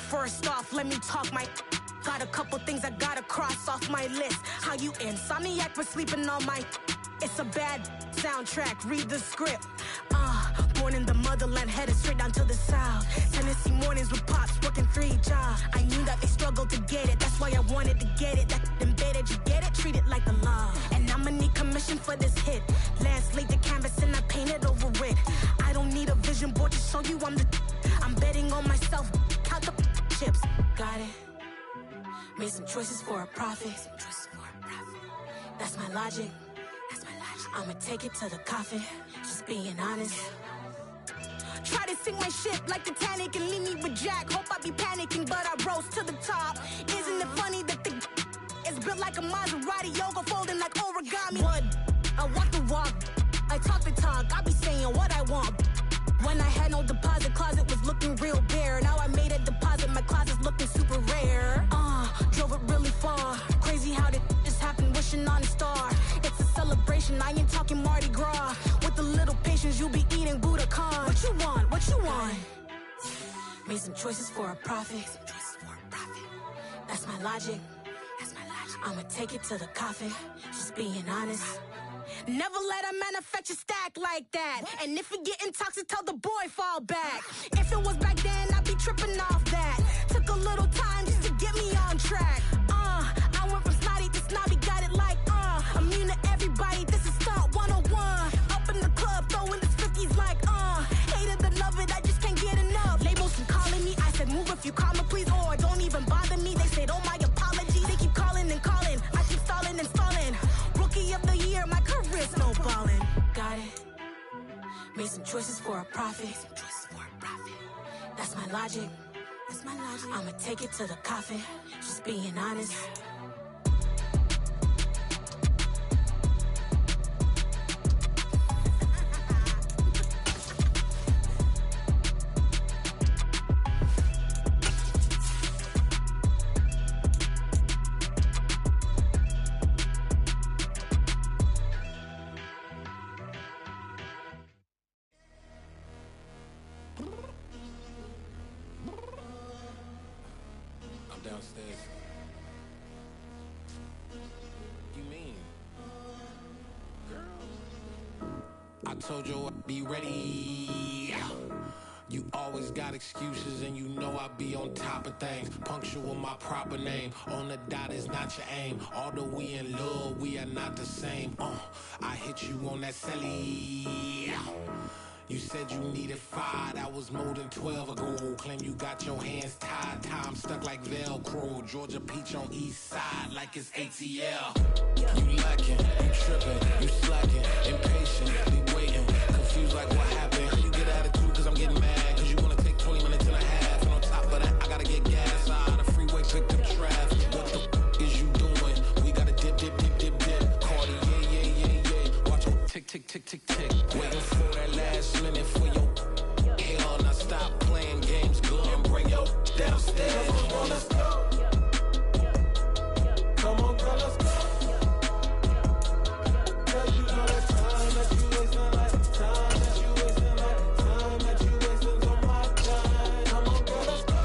First off, let me talk my... Got a couple things I gotta cross off my list. How you insomniac for sleeping on my... It's a bad soundtrack, read the script. Born in the motherland, headed straight down to the south. Tennessee mornings with pops, working 3 jobs. I knew that they struggled to get it, that's why I wanted to get it. That embedded, you get it, treat it like a law. And I'ma need commission for this hit. Last laid the canvas and I painted over it. I don't need a vision board to show you I'm betting on myself, count the chips. Got it. Made some choices for a profit. That's my logic. I'ma take it to the coffin, just being honest. Try to sink my ship like Titanic and leave me with Jack. Hope I be panicking, but I rose to the top. Isn't it funny that the is built like a Maserati, yoga folding like origami? What? I walk the walk, I talk the talk, I be saying what I want. When I had no deposit, closet was looking real bare. Now I made a deposit, my closet's looking super rare. Drove it really far. Crazy how did this happen, wishing on a star. It's a celebration, I ain't talking Mardi Gras. With a little patience, you'll be eating Budokan. What you want? What you want? Made some choices for a profit. That's my logic. I'ma take it to the coffin, just being honest. Never let a manufacture stack like that. And if it getting toxic, tell the boy fall back. If it was back then, I'd be tripping off that. Took a little time just to get me on track. I went from snotty to snobby, got it like, immune to everybody, this is stunt 101. Up in the club, throwing the 50s like, hated to love it, I just can't get enough. Labels keep calling me, I said move if you call me please, or don't even bother me. They said, oh my apology, they keep calling and calling. I keep stalling and stalling. Rookie of the year, my career's snowballing. Got it. Made some choices for a profit. That's my logic. I'ma take it to the coffin, just being honest. Downstairs. You mean? Girl, I told you I'd be ready. You always got excuses and you know I be on top of things. Punctual my proper name. On the dot is not your aim. Although we in love, we are not the same. I hit you on that celly. You said you needed 5, that was more than 12 ago. Claim you got your hands tied, time stuck like Velcro. Georgia peach on east side like it's ATL. You lacking, you tripping, you slacking, impatient, be waiting, confused like what happened. You get attitude cause I'm getting mad, cause you wanna take 20 minutes and a half. And on top of that, I gotta get gas out of the freeway, pick up traffic. What the is you doing? We gotta dip, dip, dip, dip, dip. Cardi, yeah. Watch it tick, tick, tick, tick, tick. Waiting for that last minute for your hell. Now stop playing games, go and bring your downstairs. Come on, let's go. Come on, girl, let's go. Cause you know that time that you wasting, like time that you wasting, like time that you wasting on my time. Come on, girl, let's go.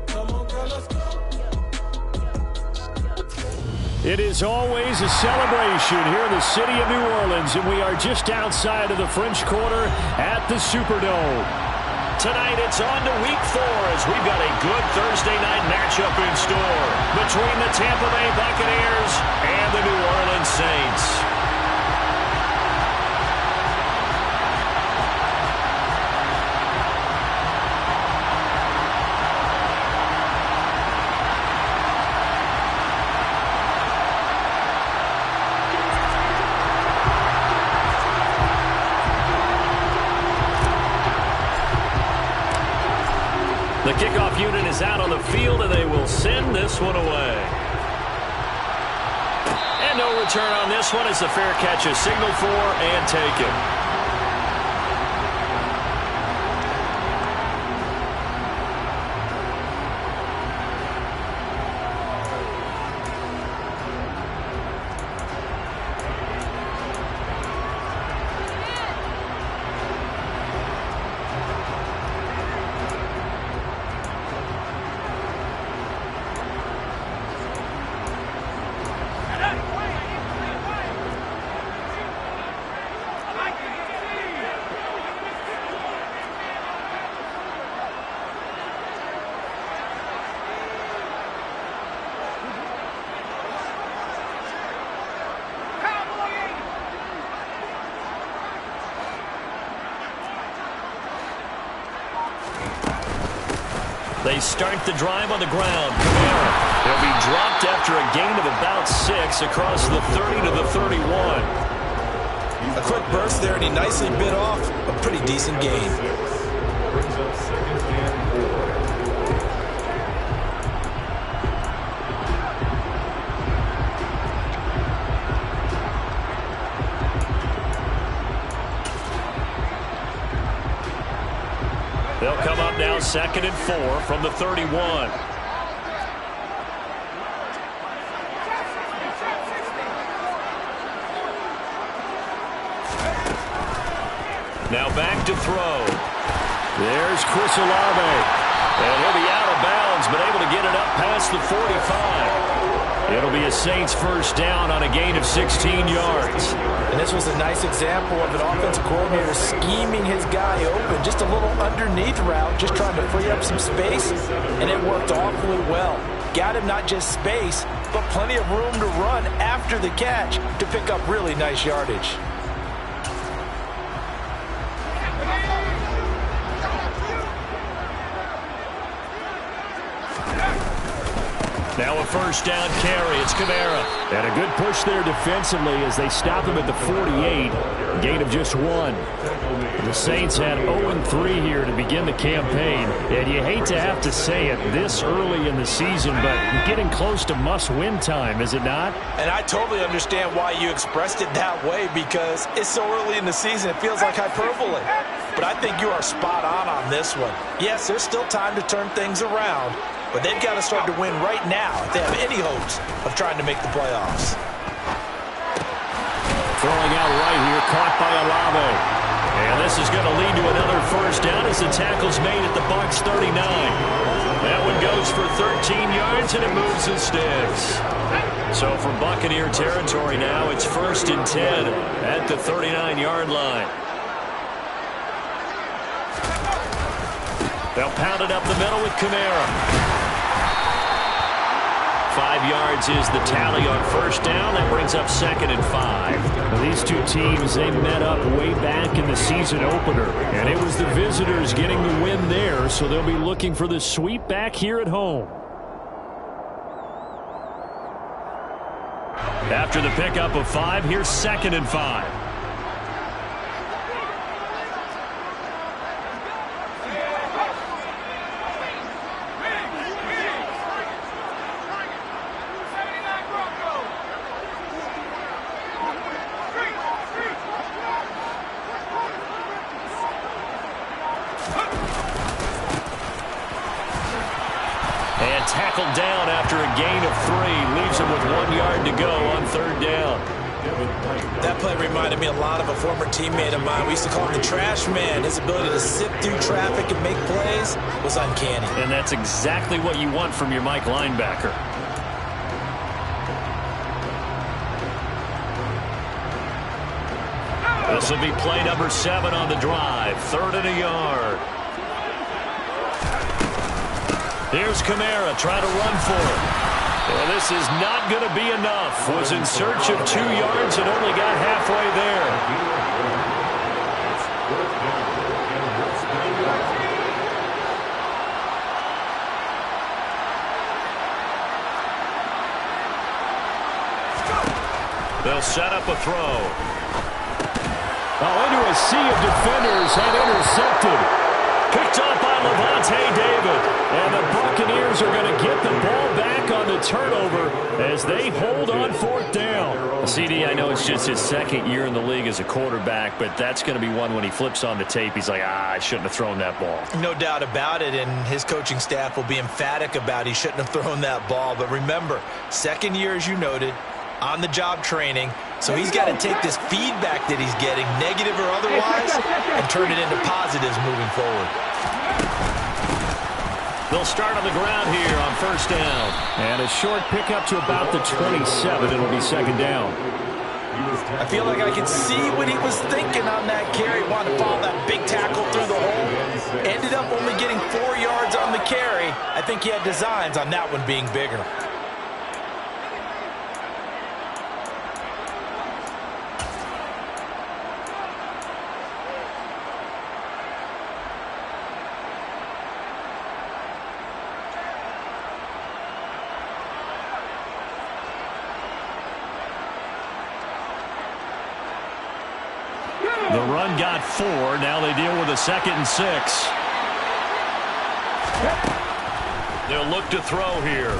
Come on, girl, let's go. It is always a celebration here in the city of New Orleans, and we are just outside of the French Quarter at the Superdome. Tonight it's on to Week 4 as we've got a good Thursday night matchup in store between the Tampa Bay Buccaneers and the New Orleans Saints. The kickoff unit is out on the field, and they will send this one away. And no return on this one as the fair catch is signaled for and taken. They start the drive on the ground. Kamara. He'll be dropped after a gain of about 6 across the 30 to the 31. A quick burst there, and he nicely bit off a pretty decent gain. Brings up 2nd and 4. They'll come up now 2nd and 4 from the 31. Now back to throw. There's Chris Olave. And he'll be out of bounds, but able to get it up past the 45. It'll be a Saints first down on a gain of 16 yards. And this was a nice example of an offensive coordinator scheming his guy open. Just a little underneath route, just trying to free up some space, and it worked awfully well. Got him not just space, but plenty of room to run after the catch to pick up really nice yardage. Now a first down carry. It's Kamara. And a good push there defensively as they stop him at the 48. Gain of just 1. The Saints had 0-3 here to begin the campaign. And you hate to have to say it this early in the season, but getting close to must-win time, is it not? And I totally understand why you expressed it that way, because it's so early in the season, it feels like hyperbole. But I think you are spot on this one. Yes, there's still time to turn things around, but they've got to start to win right now if they have any hopes of trying to make the playoffs. Throwing out right here, caught by Olave. And this is going to lead to another first down as the tackle's made at the Bucs 39. That one goes for 13 yards, and it moves and sticks. So from Buccaneer territory now, it's 1st and 10 at the 39-yard line. They'll pound it up the middle with Kamara. 5 yards is the tally on first down. That brings up 2nd and 5. Now, these two teams, they met up way back in the season opener, and it was the visitors getting the win there, so they'll be looking for the sweep back here at home. After the pickup of 5, here's 2nd and 5. Tackled down after a gain of 3. Leaves him with 1 yard to go on 3rd down. That play reminded me a lot of a former teammate of mine. We used to call him the trash man. His ability to sift through traffic and make plays was uncanny. And that's exactly what you want from your Mike linebacker. This will be play number 7 on the drive. 3rd and a yard. Here's Kamara trying to run for it. And this is not going to be enough. Was in search of 2 yards and only got halfway there. They'll set up a throw. Into a sea of defenders and intercepted. Picked up by Levante David. And the Buccaneers are going to get the ball back on the turnover as they hold on 4th down. CD, I know it's just his 2nd year in the league as a quarterback, but that's going to be one when he flips on the tape. He's like, I shouldn't have thrown that ball. No doubt about it, and his coaching staff will be emphatic about he shouldn't have thrown that ball. But remember, 2nd year, as you noted, on-the-job training. So he's got to take this feedback that he's getting, negative or otherwise, and turn it into positives moving forward. They'll start on the ground here on 1st down. And a short pickup to about the 27. It'll be 2nd down. I feel like I can see what he was thinking on that carry. Wanted to follow that big tackle through the hole. Ended up only getting 4 yards on the carry. I think he had designs on that one being bigger. The run got 4. Now they deal with a 2nd and 6. They'll look to throw here.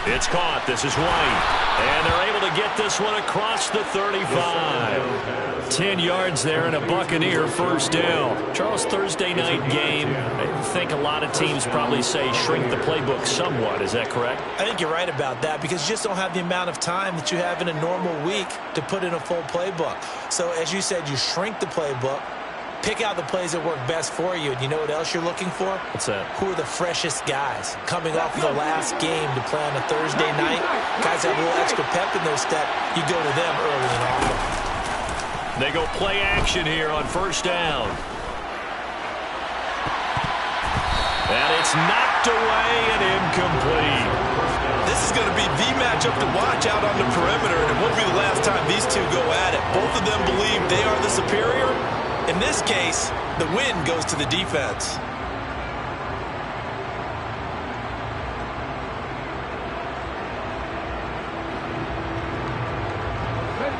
It's caught. This is White. And they're able to get this one across the 35. 10 yards there and a Buccaneer first down. Charles, Thursday night game, I think a lot of teams probably say shrink the playbook somewhat. Is that correct? I think you're right about that because you just don't have the amount of time that you have in a normal week to put in a full playbook. So as you said, you shrink the playbook. Pick out the plays that work best for you. And you know what else you're looking for? What's that? Who are the freshest guys coming off of the last game to play on a Thursday night? Guys have a little extra pep in their step. You go to them early and often. They go play action here on first down. And it's knocked away and incomplete. This is going to be the matchup to watch out on the perimeter, and it won't be the last time these two go at it. Both of them believe they are the superior. In this case, the win goes to the defense.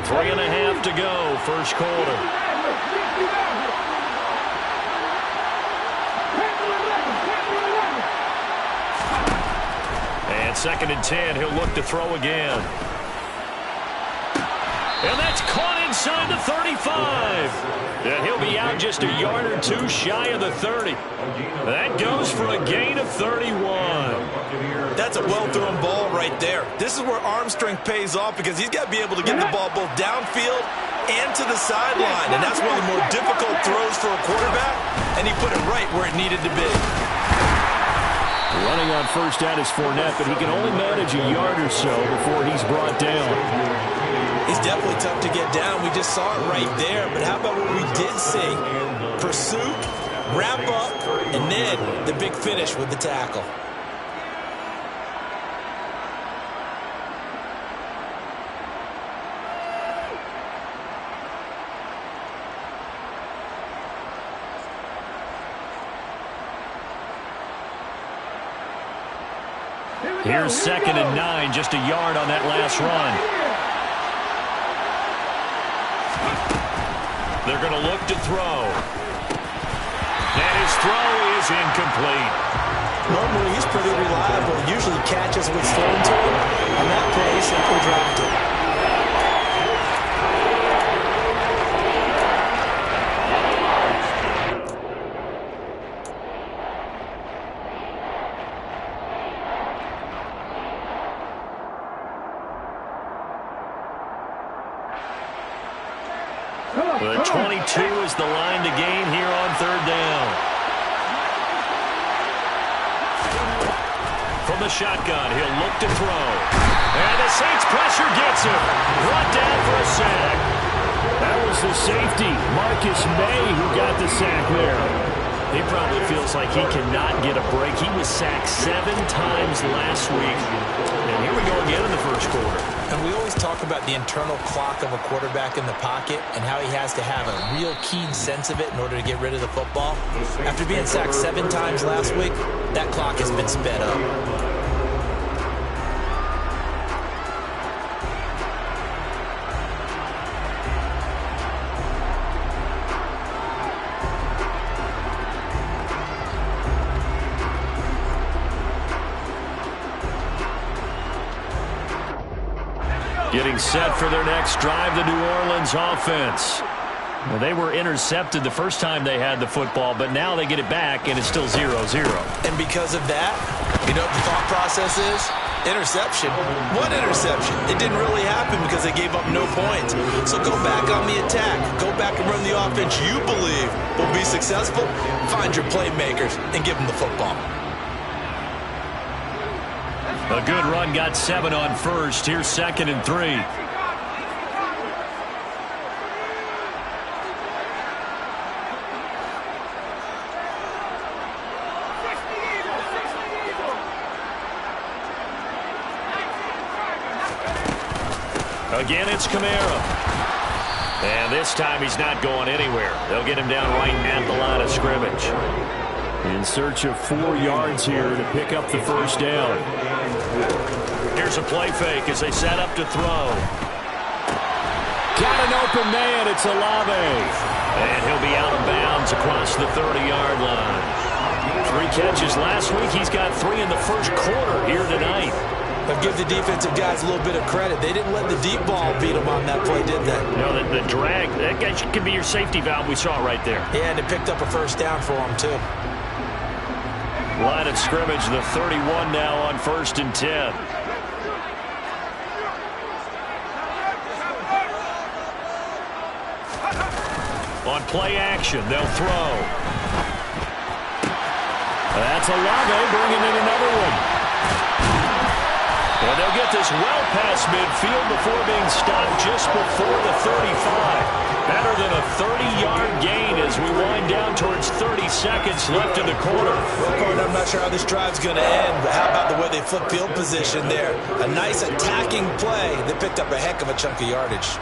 Three and a half to go, first quarter. And 2nd and 10, he'll look to throw again. And that's caught inside the 35. And he'll be out just a yard or two shy of the 30. That goes for a gain of 31. That's a well-thrown ball right there. This is where arm strength pays off because he's got to be able to get the ball both downfield and to the sideline. And that's one of the more difficult throws for a quarterback. And he put it right where it needed to be. Running on first down is Fournette, but he can only manage a yard or so before he's brought down. He's definitely tough to get down. We just saw it right there. But how about what we did see? Pursuit, wrap up, and then the big finish with the tackle. Here's 2nd and 9, just a yard on that last run. They're going to look to throw. And his throw is incomplete. Normally, he's pretty reliable. Usually catches what's thrown to him. On that play, he simply dropped it. The 22 is the line to gain here on third down. From the shotgun, he'll look to throw. And the Saints pressure gets him. Brought down for a sack. That was the safety, Marcus May, who got the sack there. He probably feels like he cannot get a break. He was sacked 7 times last week. And here we go again in the first quarter. And we always talk about the internal clock of a quarterback in the pocket and how he has to have a real keen sense of it in order to get rid of the football. After being sacked 7 times last week, that clock has been sped up. Getting set for their next drive, the New Orleans offense. Well, they were intercepted the first time they had the football, but now they get it back, and it's still 0-0. And because of that, you know what the thought process is? Interception. What interception? It didn't really happen because they gave up no points. So go back on the attack. Go back and run the offense you believe will be successful. Find your playmakers and give them the football. A good run got 7 on first. Here's 2nd and 3. Again, it's Kamara. And this time he's not going anywhere. They'll get him down right at the line of scrimmage. In search of 4 yards here to pick up the first down. Here's a play fake as they set up to throw. Got an open man. It's Olave. And he'll be out of bounds across the 30-yard line. 3 catches last week. He's got 3 in the first quarter here tonight. But give the defensive guys a little bit of credit. They didn't let the deep ball beat them on that play, did they? No, the drag, that could be your safety valve. We saw it right there. Yeah, and it picked up a first down for them, too. Line of scrimmage, the 31 now on 1st and 10. On play action, they'll throw. That's Olave bringing in another one. And they'll get this well past midfield before being stopped just before the 35. Better than a 30-yard gain as we wind down towards 30 seconds left in the quarter. I'm not sure how this drive's going to end, but how about the way they flip field position there? A nice attacking play. They picked up a heck of a chunk of yardage.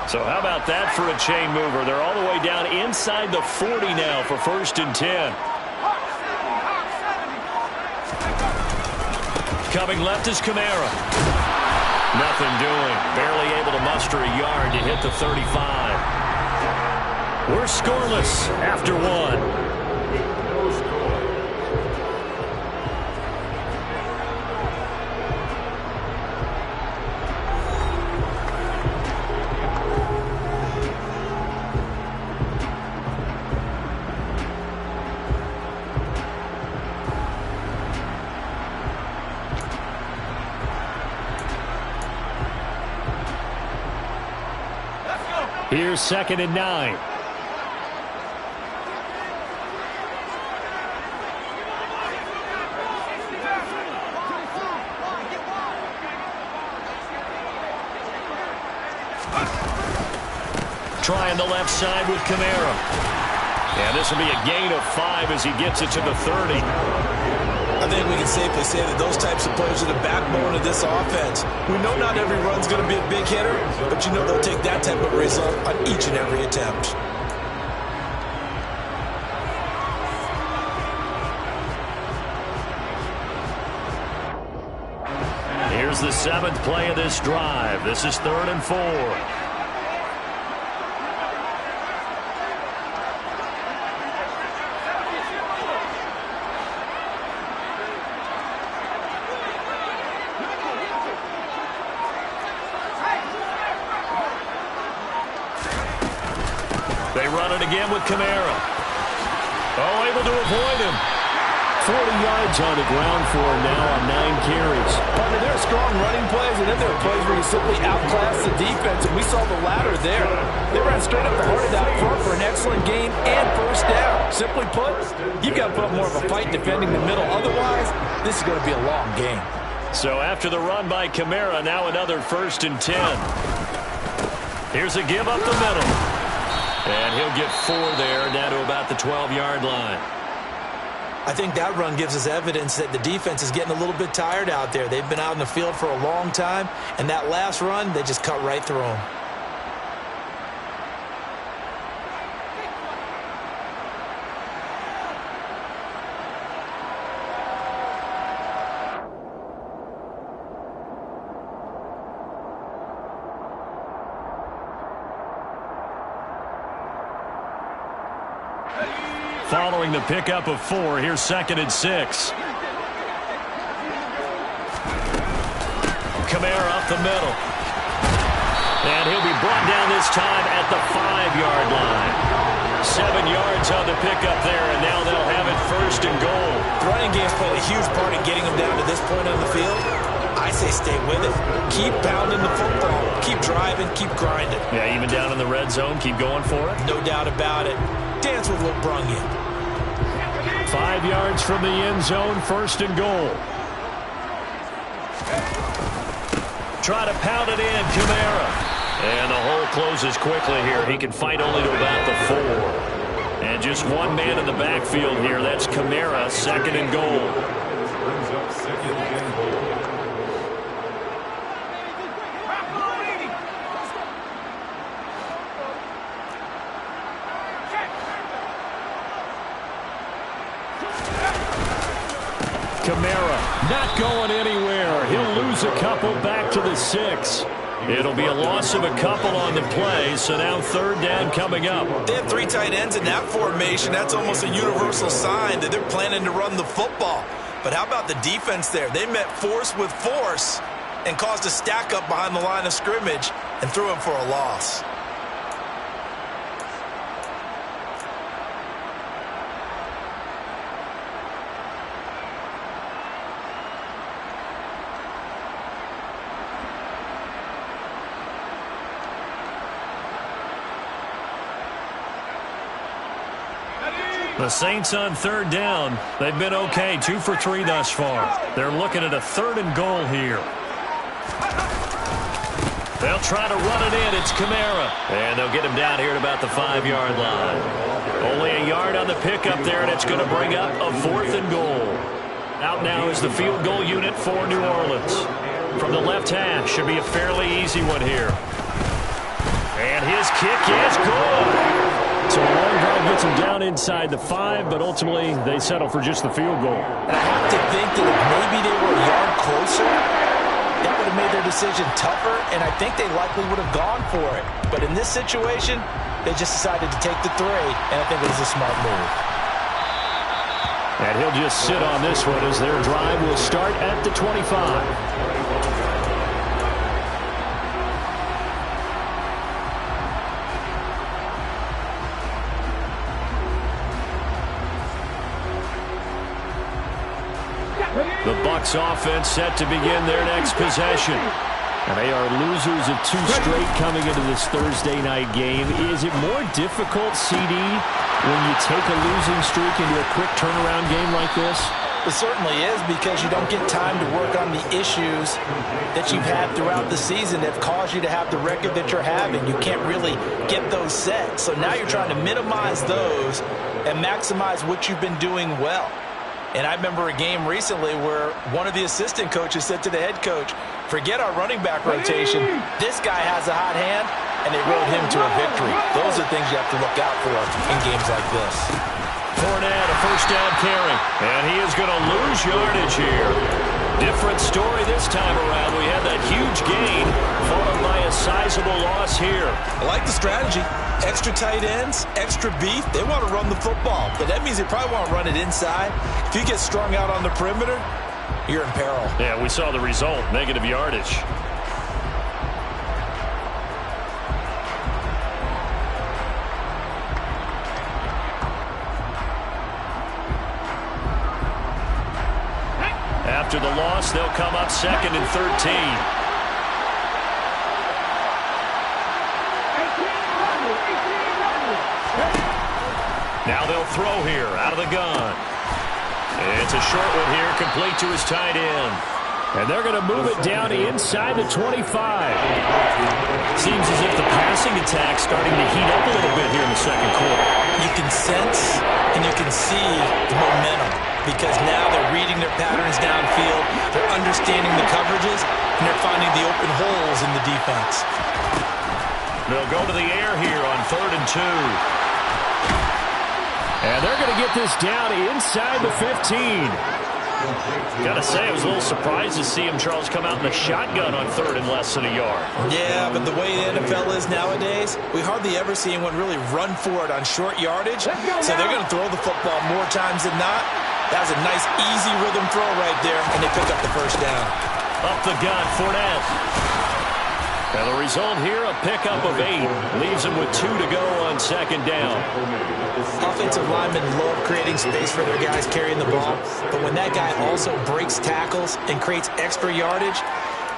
So how about that for a chain mover? They're all the way down inside the 40 now for 1st and 10. Coming left is Kamara. Nothing doing. Barely able to muster a yard to hit the 35. We're scoreless after 1. Here's 2nd and 9. Trying the left side with Kamara. And this will be a gain of 5 as he gets it to the 30. I think we can safely say that those types of plays are the backbone of this offense. We know not every run's going to be a big hitter, but you know they'll take that type of result on each and every attempt. Here's the 7th play of this drive. This is 3rd and 4. They run it again with Kamara. Oh, able to avoid him. 40 yards on the ground for him now on 9 carries. Partner, there are strong running plays, and then there are plays where you simply outclass the defense, and we saw the latter there. They ran straight up the heart of that front for an excellent gain and first down. Simply put, you've got to put up more of a fight defending the middle. Otherwise, this is going to be a long game. So after the run by Kamara, now another 1st and 10. Here's a give up the middle. And he'll get 4 there, down to about the 12-yard line. I think that run gives us evidence that the defense is getting a little bit tired out there. They've been out in the field for a long time, and that last run, they just cut right through them. Following the pickup of 4, here's 2nd and 6. Kamara up the middle. And he'll be brought down this time at the 5-yard line. 7 yards on the pickup there, and now they'll have it 1st and goal. The running game's played a huge part in getting them down to this point on the field. I say stay with it. Keep pounding the football. Keep driving. Keep grinding. Yeah, even down in the red zone, keep going for it. No doubt about it. Dance with what brung you. 5 yards from the end zone, 1st and goal. Try to pound it in, Kamara. And the hole closes quickly here. He can fight only to about the 4. And just one man in the backfield here. That's Kamara, 2nd and goal. Brings up 2nd and goal. Kamara. Not going anywhere. He'll lose a couple back to the 6. It'll be a loss of a couple on the play, so now third down coming up. They have 3 tight ends in that formation. That's almost a universal sign that they're planning to run the football. But how about the defense there? They met force with force and caused a stack up behind the line of scrimmage and threw him for a loss. The Saints on third down. They've been okay, 2 for 3 thus far. They're looking at a 3rd and goal here. They'll try to run it in. It's Kamara. And they'll get him down here at about the 5-yard line. Only a yard on the pickup there, and it's going to bring up a 4th and goal. Out now is the field goal unit for New Orleans. From the left hash, should be a fairly easy one here. And his kick is good. So a long drive gets him down inside the 5, but ultimately they settle for just the field goal. And I have to think that if maybe they were a yard closer, that would have made their decision tougher, and I think they likely would have gone for it. But in this situation, they just decided to take the 3, and I think it was a smart move. And he'll just sit on this one as their drive will start at the 25. The Bucs offense set to begin their next possession. And they are losers of 2 straight coming into this Thursday night game. Is it more difficult, CD, when you take a losing streak into a quick turnaround game like this? It certainly is, because you don't get time to work on the issues that you've had throughout the season that caused you to have the record that you're having. You can't really get those set. So now you're trying to minimize those and maximize what you've been doing well. And I remember a game recently where one of the assistant coaches said to the head coach, forget our running back rotation. This guy has a hot hand, and they rode him to a victory. Those are things you have to look out for in games like this. Fournette, a first down carry. And he is going to lose yardage here. Different story this time around. We had that huge gain, followed by a sizable loss here. I like the strategy. Extra tight ends, extra beef. They want to run the football, but that means they probably want to run it inside. If you get strung out on the perimeter, you're in peril. Yeah, we saw the result, negative yardage. After the loss, they'll come up 2nd and 13. Now they'll throw here out of the gun. It's a short one here, complete to his tight end. And they're going to move it down inside the 25. Seems as if the passing attack's starting to heat up a little bit here in the second quarter. You can sense and you can see the momentum, because now they're reading their patterns downfield, they're understanding the coverages, and they're finding the open holes in the defense. They'll go to the air here on 3rd and 2. And they're going to get this down inside the 15. Got to say, I was a little surprised to see him, Charles, come out in the shotgun on 3rd and less than a yard. Yeah, but the way the NFL is nowadays, we hardly ever see anyone really run for it on short yardage. So they're going to throw the football more times than not. That was a nice, easy rhythm throw right there, and they pick up the first down. Up the gun, Fournette. And the result here, a pickup of 8. Leaves him with 2 to go on 2nd down. Offensive linemen love creating space for their guys carrying the ball, but when that guy also breaks tackles and creates extra yardage,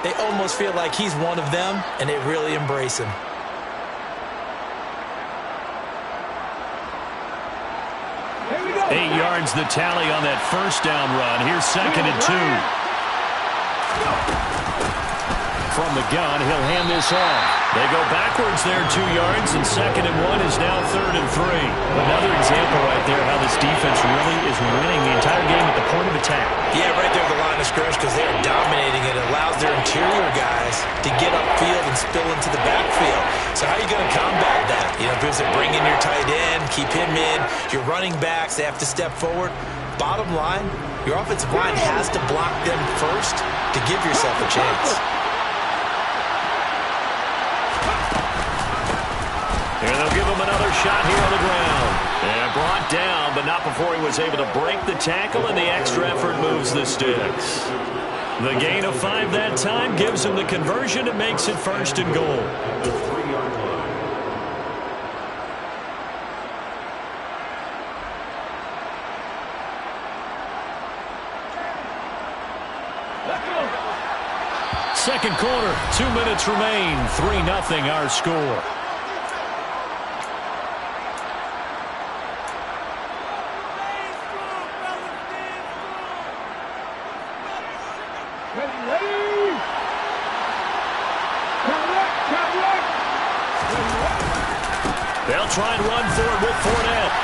they almost feel like he's one of them, and they really embrace him. Eight yards the tally on that first down run. Here's 2nd and 2. From the gun, he'll hand this off. They go backwards there 2 yards, and 2nd and 1 is now 3rd and 3. Another example right there how this defense really is winning the entire game at the point of attack. Yeah, right there at the line of scrimmage, because they are dominating it. It allows their interior guys to get upfield and spill into the backfield. So how are you going to combat that? You know, if it's bring in your tight end, keep him in, your running backs, they have to step forward. Bottom line, Your offensive line has to block them first to give yourself a chance. And they'll give him another shot here on the ground. And brought down, but not before he was able to break the tackle, and the extra effort moves the sticks. The gain of 5 that time gives him the conversion. It makes it 1st and goal. The 3-yard line. Second quarter, 2 minutes remain. 3-0 our score. They'll try and run for it with Fournette.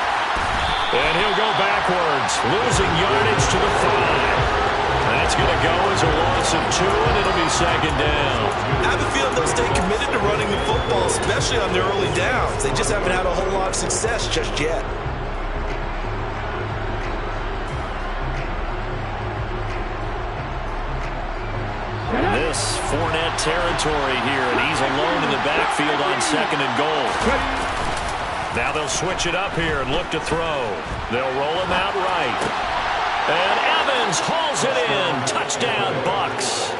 And he'll go backwards, losing yardage to the 5. That's going to go as a loss of 2, and it'll be 2nd down. I have a feeling they'll stay committed to running the football, especially on their early downs. They just haven't had a whole lot of success just yet. This Fournette territory here, and he's alone in the backfield on 2nd and goal. Now they'll switch it up here and look to throw. They'll roll him out right. And Evans hauls it in. Touchdown, Bucs.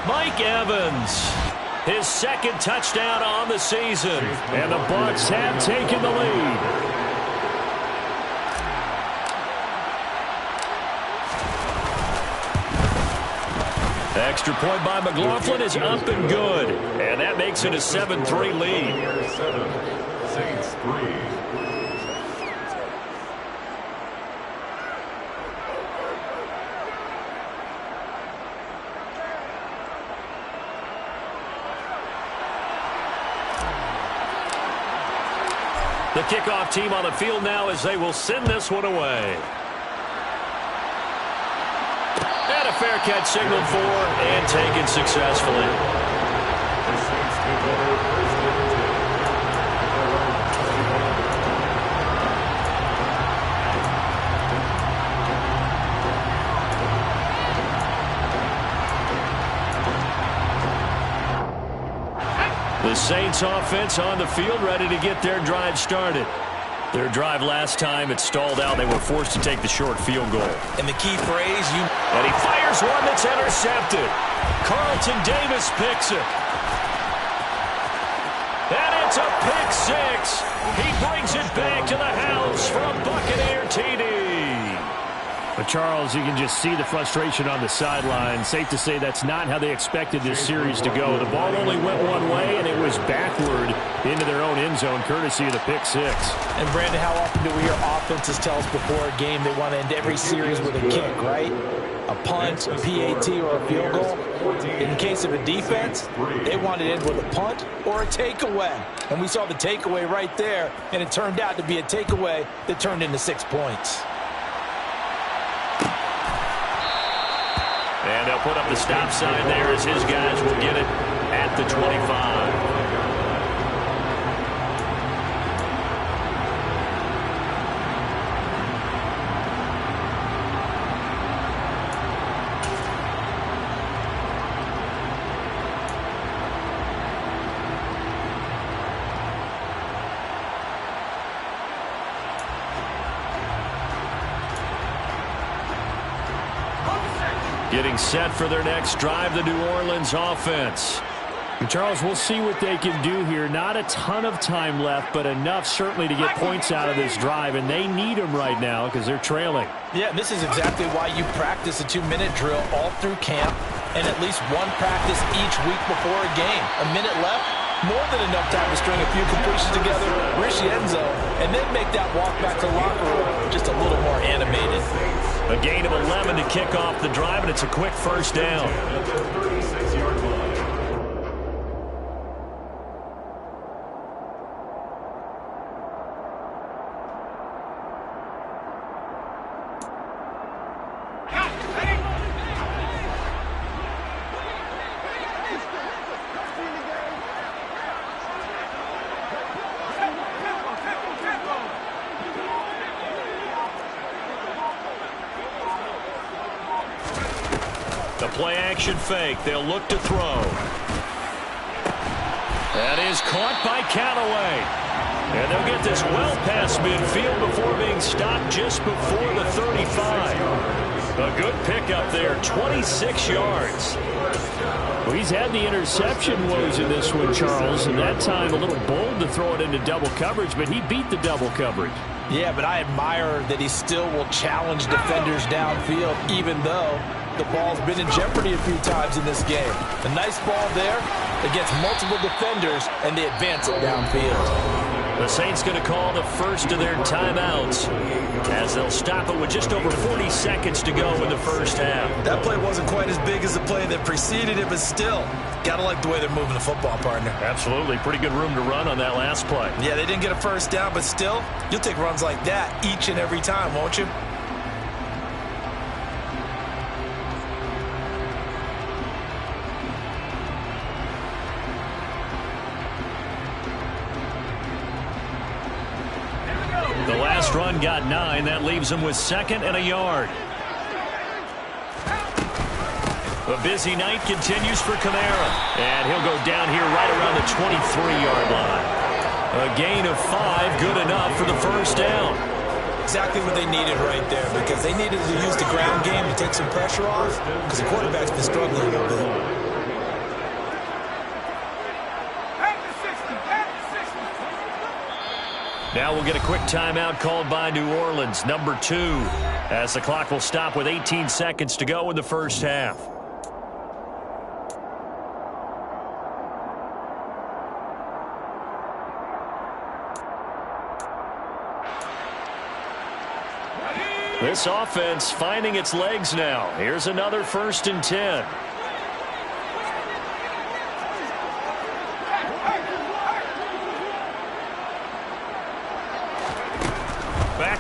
Mike Evans, his 2nd touchdown on the season. And the Bucs have taken the lead. Extra point by McLaughlin is up and good. And that makes it a 7-3 lead. 7, Saints 3. The kickoff team on the field now as they will send this one away. And a fair catch signaled for and taken successfully. The Saints take over 1st and 10. The Saints offense on the field, ready to get their drive started. Their drive last time, it stalled out. They were forced to take the short field goal. And the key phrase, And he fires one that's intercepted. Carlton Davis picks it. And it's a pick 6. He brings it back to the house for a Buccaneer TD. But Charles, you can just see the frustration on the sideline. Safe to say that's not how they expected this series to go. The ball only went one way, and it was backward into their own end zone, courtesy of the pick 6. And Brandon, how often do we hear offenses tell us before a game they want to end every series with a kick, right? A punt, a PAT, or a field goal. In case of a defense, they want to end with a punt or a takeaway. And we saw the takeaway right there, and it turned out to be a takeaway that turned into 6 points. And they'll put up the stop sign there as his guys will get it at the 25. Getting set for their next drive, the New Orleans offense. And Charles, we'll see what they can do here. Not a ton of time left, but enough certainly to get points out of this drive, and they need them right now because they're trailing. Yeah, and this is exactly why you practice a 2-minute drill all through camp and at least one practice each week before a game. A minute left, more than enough time to string a few completions together, reach the end zone, and then make that walk back to the locker room just a little more animated. A gain of 11 to kick off the drive, and it's a quick first down. At the 36-yard line. The play-action fake. They'll look to throw. That is caught by Callaway. And they'll get this well past midfield before being stopped just before the 35. A good pickup there, 26 yards. Well, he's had the interception woes in this one, Charles, and that time a little bold to throw it into double coverage, but he beat the double coverage. Yeah, but I admire that he still will challenge defenders downfield, even though the ball's been in jeopardy a few times in this game. A nice ball there against multiple defenders, and they advance it downfield. The Saints going to call the first of their timeouts as they'll stop it with just over 40 seconds to go in the first half. That play wasn't quite as big as the play that preceded it, but still, got to like the way they're moving the football, partner. Absolutely. Pretty good room to run on that last play. Yeah, they didn't get a first down, but still, you'll take runs like that each and every time, won't you? The last run got 9. That leaves him with 2nd and a yard. The busy night continues for Kamara. And he'll go down here right around the 23-yard line. A gain of 5, good enough for the first down. Exactly what they needed right there, because they needed to use the ground game to take some pressure off, because the quarterback's been struggling a little bit. Now we'll get a quick timeout called by New Orleans, number 2, as the clock will stop with 18 seconds to go in the first half. This offense finding its legs now. Here's another 1st and 10.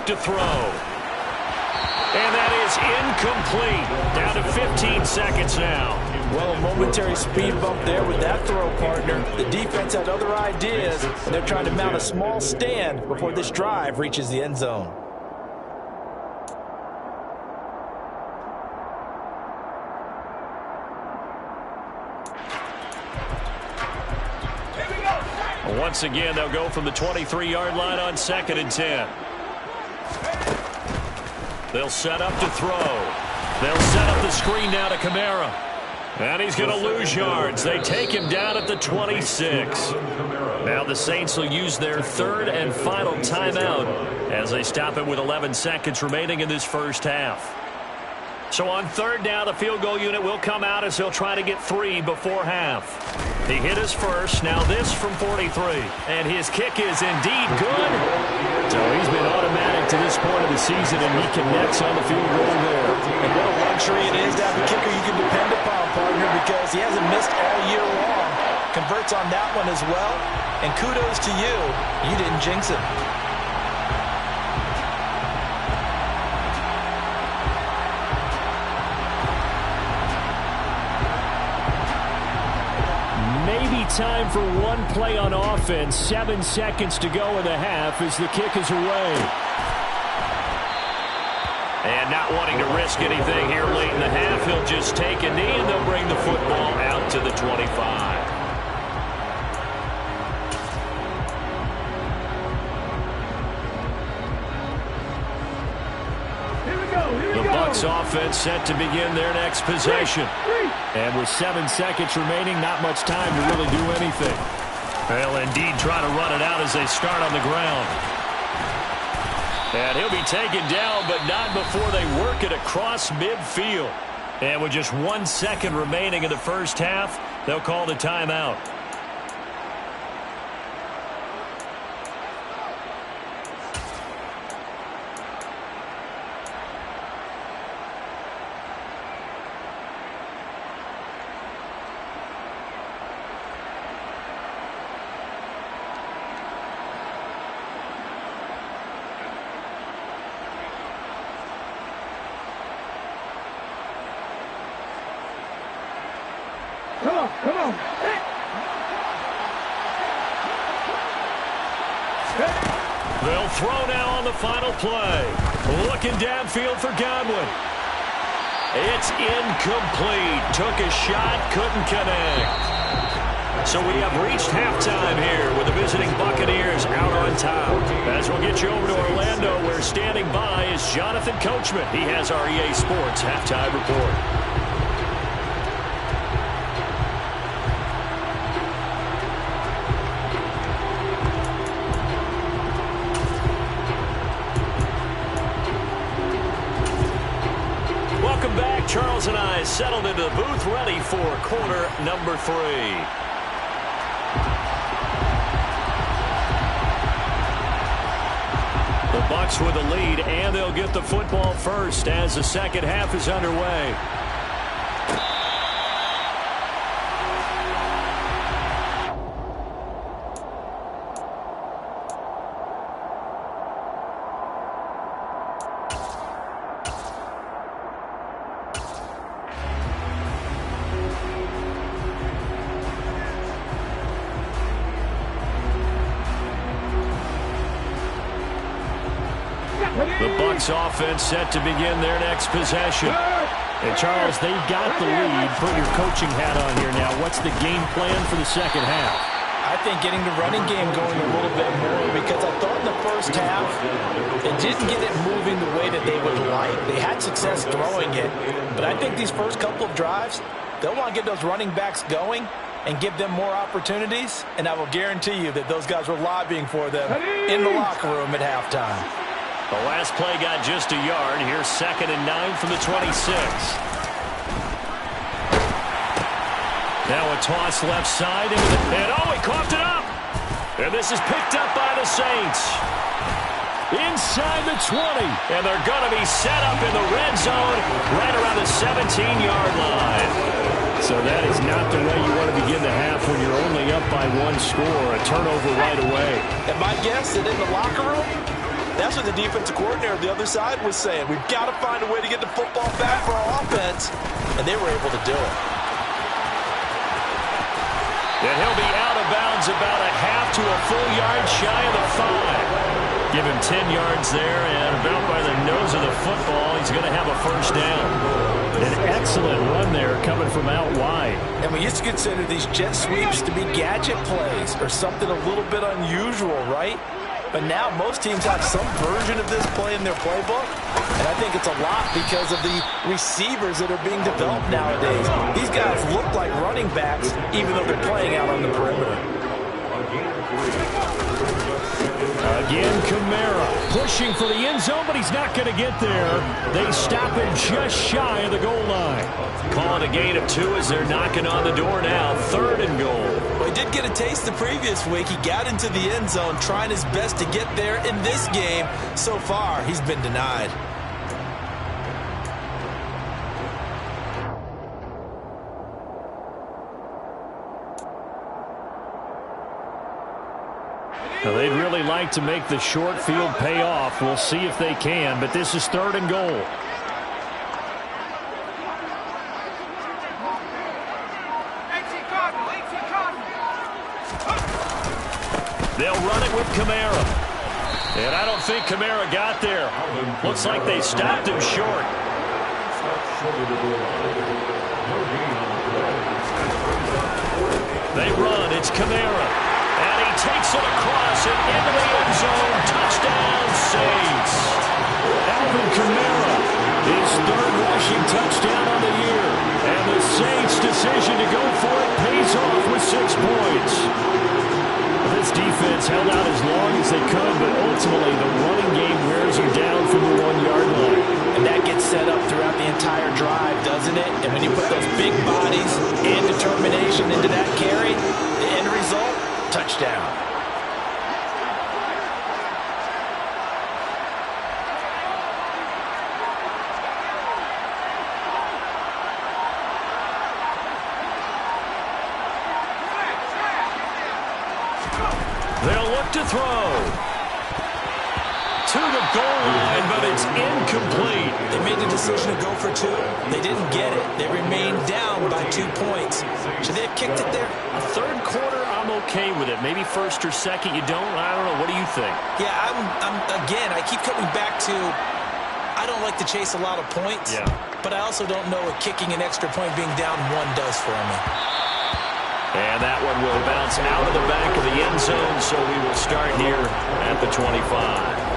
To throw. And that is incomplete. Down to 15 seconds now. Well, a momentary speed bump there with that throw, partner. The defense had other ideas, and they're trying to mount a small stand before this drive reaches the end zone. Once again, they'll go from the 23-yard line on 2nd and 10. They'll set up to throw. They'll set up the screen now to Kamara. And he's going to lose yards. They take him down at the 26. Now the Saints will use their 3rd and final timeout as they stop it with 11 seconds remaining in this first half. So on 3rd down, the field goal unit will come out as he'll try to get 3 before half. He hit his first. Now this from 43. And his kick is indeed good. So he's been automatic to this point of the season, and he connects on the field goal there. And what a luxury it is to have a kicker you can depend upon, partner, because he hasn't missed all year long. Converts on that one as well. And kudos to you. You didn't jinx him. Time for one play on offense. 7 seconds to go in the half as the kick is away. And not wanting to risk anything here late in the half, he'll just take a knee and they'll bring the football out to the 25. The Bucs offense set to begin their next possession. And with 7 seconds remaining, not much time to really do anything. They'll indeed try to run it out as they start on the ground. And he'll be taken down, but not before they work it across midfield. And with just 1 second remaining in the first half, they'll call the timeout. Come on. They'll throw now on the final play. Looking downfield for Godwin. It's incomplete. Took a shot, couldn't connect. So we have reached halftime here with the visiting Buccaneers out on top. As we'll get you over to Orlando, where standing by is Jonathan Coachman. He has our EA Sports halftime report. Welcome back. Charles and I settled into the booth ready for quarter number 3. The Bucs with the lead, and they'll get the football first as the second half is underway. The Bucs offense set to begin their next possession. And Charles, they've got the lead. Put your coaching hat on here now. What's the game plan for the second half? I think getting the running game going a little bit more, because I thought in the first half they didn't get it moving the way that they would like. They had success throwing it, but I think these first couple of drives, they'll want to get those running backs going and give them more opportunities, and I will guarantee you that those guys were lobbying for them in the locker room at halftime. The last play got just a yard. Here's 2nd and 9 from the 26. Now a toss left side into the pit. Oh, he coughed it up. And this is picked up by the Saints. Inside the 20. And they're going to be set up in the red zone right around the 17-yard line. So that is not the way you want to begin the half when you're only up by 1 score. A turnover right away. And my guess that in the locker room, that's what the defensive coordinator on the other side was saying. We've got to find a way to get the football back for our offense. And they were able to do it. And he'll be out of bounds about a half to a full yard shy of the 5. Give him 10 yards there, and about by the nose of the football, he's going to have a first down. An excellent run there coming from out wide. And we used to consider these jet sweeps to be gadget plays or something a little bit unusual, right? But now most teams have some version of this play in their playbook. And I think it's a lot because of the receivers that are being developed nowadays. These guys look like running backs even though they're playing out on the perimeter. Again, Kamara pushing for the end zone, but he's not going to get there. They stop him just shy of the goal line. Calling a gain of 2 as they're knocking on the door now. 3rd and goal. Well, he did get a taste the previous week. He got into the end zone trying his best to get there in this game. So far, he's been denied. Now, they'd really like to make the short field pay off. We'll see if they can, but this is 3rd and goal. They'll run it with Kamara. And I don't think Kamara got there. Looks like they stopped him short. They run. It's Kamara. And he takes it across and into the end zone. Touchdown, Saints. Alvin Kamara, his 3rd rushing touchdown on the year. And the Saints' decision to go for it pays off with 6 points. This defense held out as long as they could, but ultimately the running game wears them down from the 1-yard line. And that gets set up throughout the entire drive, doesn't it? And when you put those big bodies and determination into that carry, the end result, touchdown. They'll look to throw. To the goal line, but it's incomplete. They made the decision to go for 2. They didn't get it. They remained down by 2 points. Should they have kicked it there? 3rd quarter, I'm okay with it. Maybe 1st or 2nd, you don't. I don't know. What do you think? Yeah, again, I keep coming back to, I don't like to chase a lot of points, but I also don't know what kicking an extra point being down 1 does for me. And that one will bounce out of the back of the end zone, so we will start here at the 25.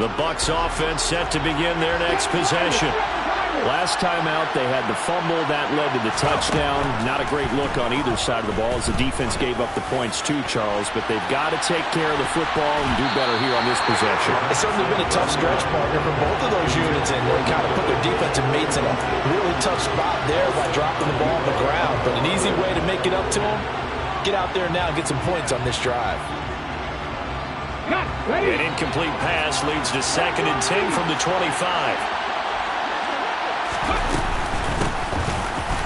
The Bucs offense set to begin their next possession. Last time out, they had the fumble. That led to the touchdown. Not a great look on either side of the ball as the defense gave up the points too, Charles. But they've got to take care of the football and do better here on this possession. It's certainly been a tough stretch, partner, for both of those units. And they kind of put their defensive mates in a really tough spot there by dropping the ball on the ground. But an easy way to make it up to them, get out there now and get some points on this drive. An incomplete pass leads to 2nd and 10 from the 25.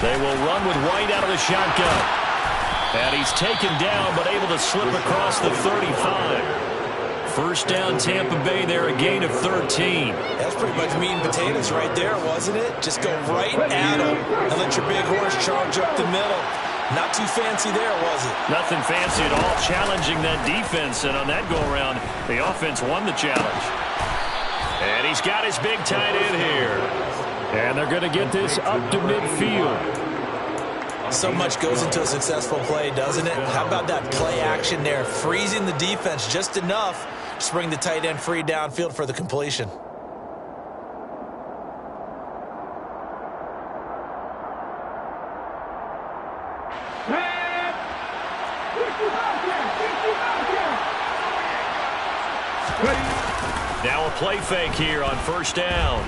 They will run with White out of the shotgun. And he's taken down, but able to slip across the 35. First down, Tampa Bay there, a gain of 13. That's pretty much meat and potatoes right there, wasn't it? Just go right at them and let your big horse charge up the middle. Not too fancy there, was it? Nothing fancy at all, challenging that defense. And on that go-around, the offense won the challenge. And he's got his big tight end here. And they're going to get this up to midfield. So much goes into a successful play, doesn't it? How about that play action there? Freezing the defense just enough to bring the tight end free downfield for the completion. Now a play fake here on first down.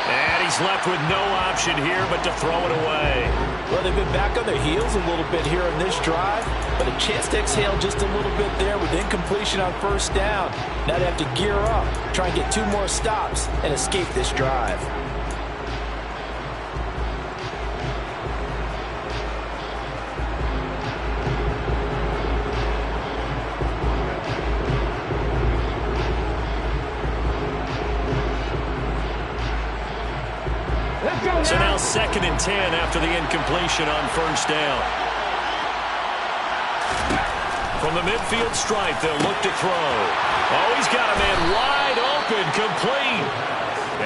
And he's left with no option here but to throw it away. Well, they've been back on their heels a little bit here in this drive, but a chance to exhale just a little bit there with incompletion on first down. Now they have to gear up, try and get 2 more stops, and escape this drive. So now 2nd and 10 after the incompletion on first down. From the midfield stripe, they'll look to throw. Oh, he's got a man wide open, complete.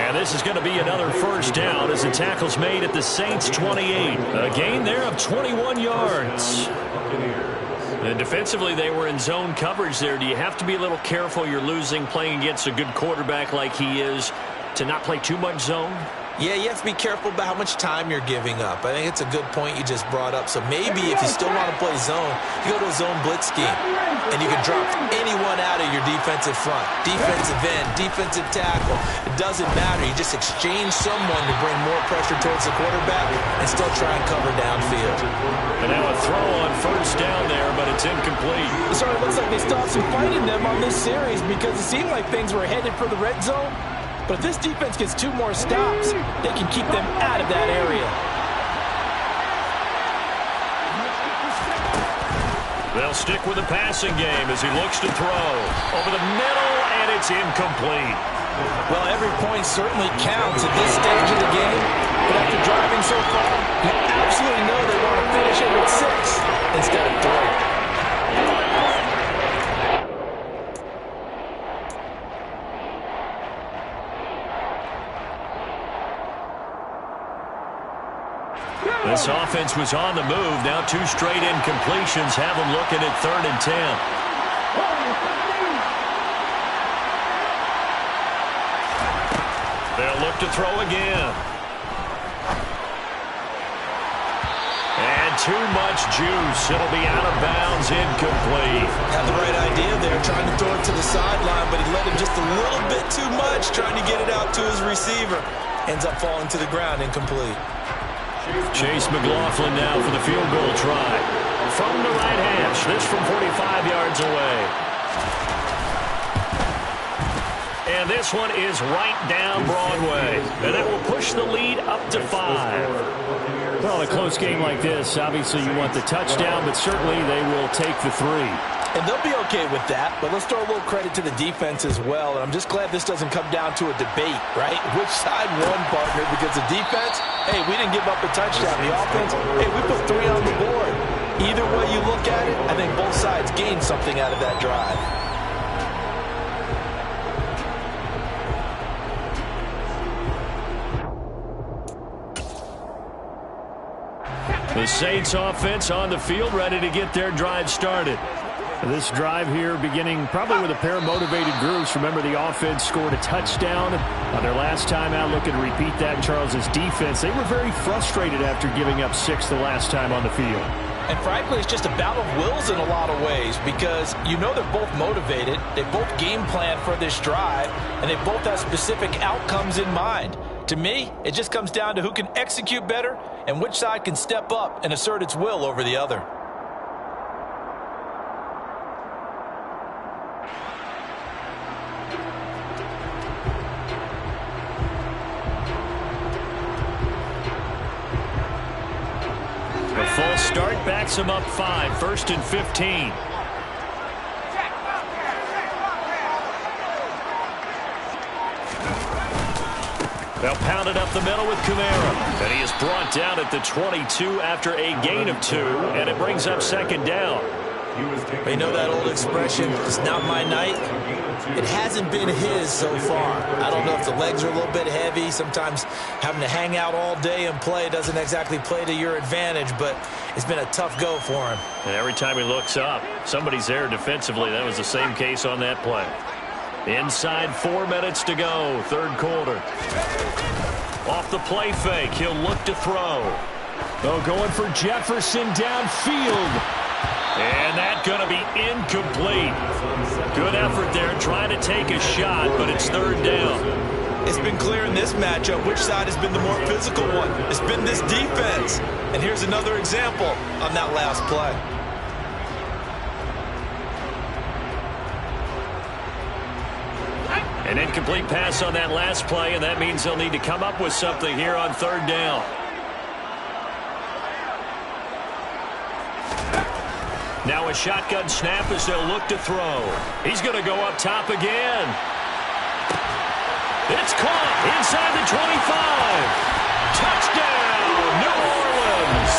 And this is going to be another first down as the tackle's made at the Saints' 28. A gain there of 21 yards. And defensively, they were in zone coverage there. Do you have to be a little careful? You're losing playing against a good quarterback like he is to not play too much zone? Yeah, you have to be careful about how much time you're giving up. I think it's a good point you just brought up. So maybe if you still want to play zone, you go to a zone blitz scheme. And you can drop anyone out of your defensive front. Defensive end, defensive tackle. It doesn't matter. You just exchange someone to bring more pressure towards the quarterback and still try and cover downfield. And now a throw on first down there, but it's incomplete. Sorry, it looks like they still have some fight in them on this series because it seemed like things were headed for the red zone. But if this defense gets 2 more stops, they can keep them out of that area. They'll stick with the passing game as he looks to throw. Over the middle, and it's incomplete. Well, every point certainly counts at this stage of the game. But after driving so far, you absolutely know they want to finish it with 6 instead of 3. This offense was on the move. Now 2 straight incompletions have them looking at 3rd and 10. They'll look to throw again. And too much juice. It'll be out of bounds, incomplete. Had the right idea there, trying to throw it to the sideline, but he let him just a little bit too much, trying to get it out to his receiver. Ends up falling to the ground, incomplete. Chase McLaughlin now for the field goal try. From the right hash, this from 45 yards away. And this one is right down Broadway. And that will push the lead up to 5. Well, a close game like this, obviously you want the touchdown, but certainly they will take the 3. And they'll be okay with that, but let's throw a little credit to the defense as well. And I'm just glad this doesn't come down to a debate, right? Which side won, partner? Because the defense, hey, we didn't give up a touchdown. The offense, hey, we put 3 on the board. Either way you look at it, I think both sides gained something out of that drive. The Saints offense on the field, ready to get their drive started. This drive here beginning probably with a pair of motivated groups. Remember, the offense scored a touchdown on their last time out. Looking to repeat that. Charles's defense, they were very frustrated after giving up 6 the last time on the field. And frankly, it's just a battle of wills in a lot of ways because you know they're both motivated. They both game plan for this drive, and they both have specific outcomes in mind. To me, it just comes down to who can execute better and which side can step up and assert its will over the other. The false start backs him up 5, 1st and 15. They'll pound it up the middle with Kamara. And he is brought down at the 22 after a gain of 2, and it brings up 2nd down. You know that old expression, it's not my night? It hasn't been his so far. I don't know if the legs are a little bit heavy. Sometimes having to hang out all day and play doesn't exactly play to your advantage, but it's been a tough go for him. And every time he looks up, somebody's there defensively. That was the same case on that play. Inside 4 minutes to go, 3rd quarter. Off the play fake, he'll look to throw. Oh, going for Jefferson downfield. And that's going to be incomplete. Good effort there, trying to take a shot, but it's 3rd down. It's been clear in this matchup which side has been the more physical one. It's been this defense. And here's another example on that last play. An incomplete pass on that last play, and that means they'll need to come up with something here on 3rd down. Now a shotgun snap as they'll look to throw. He's going to go up top again. It's caught inside the 25. Touchdown, New Orleans.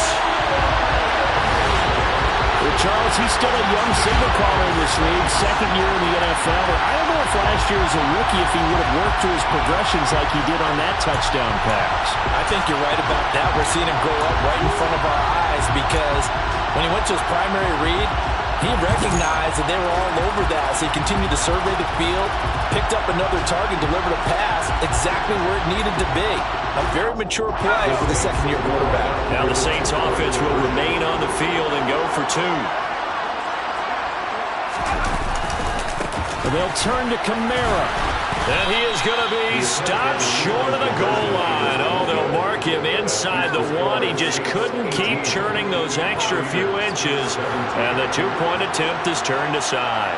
Well, Charles, he's still a young signal caller in this league, 2nd year in the NFL. I don't know if last year as a rookie if he would have worked through his progressions like he did on that touchdown pass. I think you're right about that. We're seeing him grow up right in front of our eyes because when he went to his primary read, he recognized that they were all over that. So he continued to survey the field, picked up another target, delivered a pass exactly where it needed to be. A very mature play for the 2nd-year quarterback. Now the Saints offense will remain on the field and go for 2. And they'll turn to Kamara. And he is going to be stopped short of the goal line. Oh, they'll mark him inside the 1. He just couldn't keep churning those extra few inches. And the 2-point attempt is turned aside.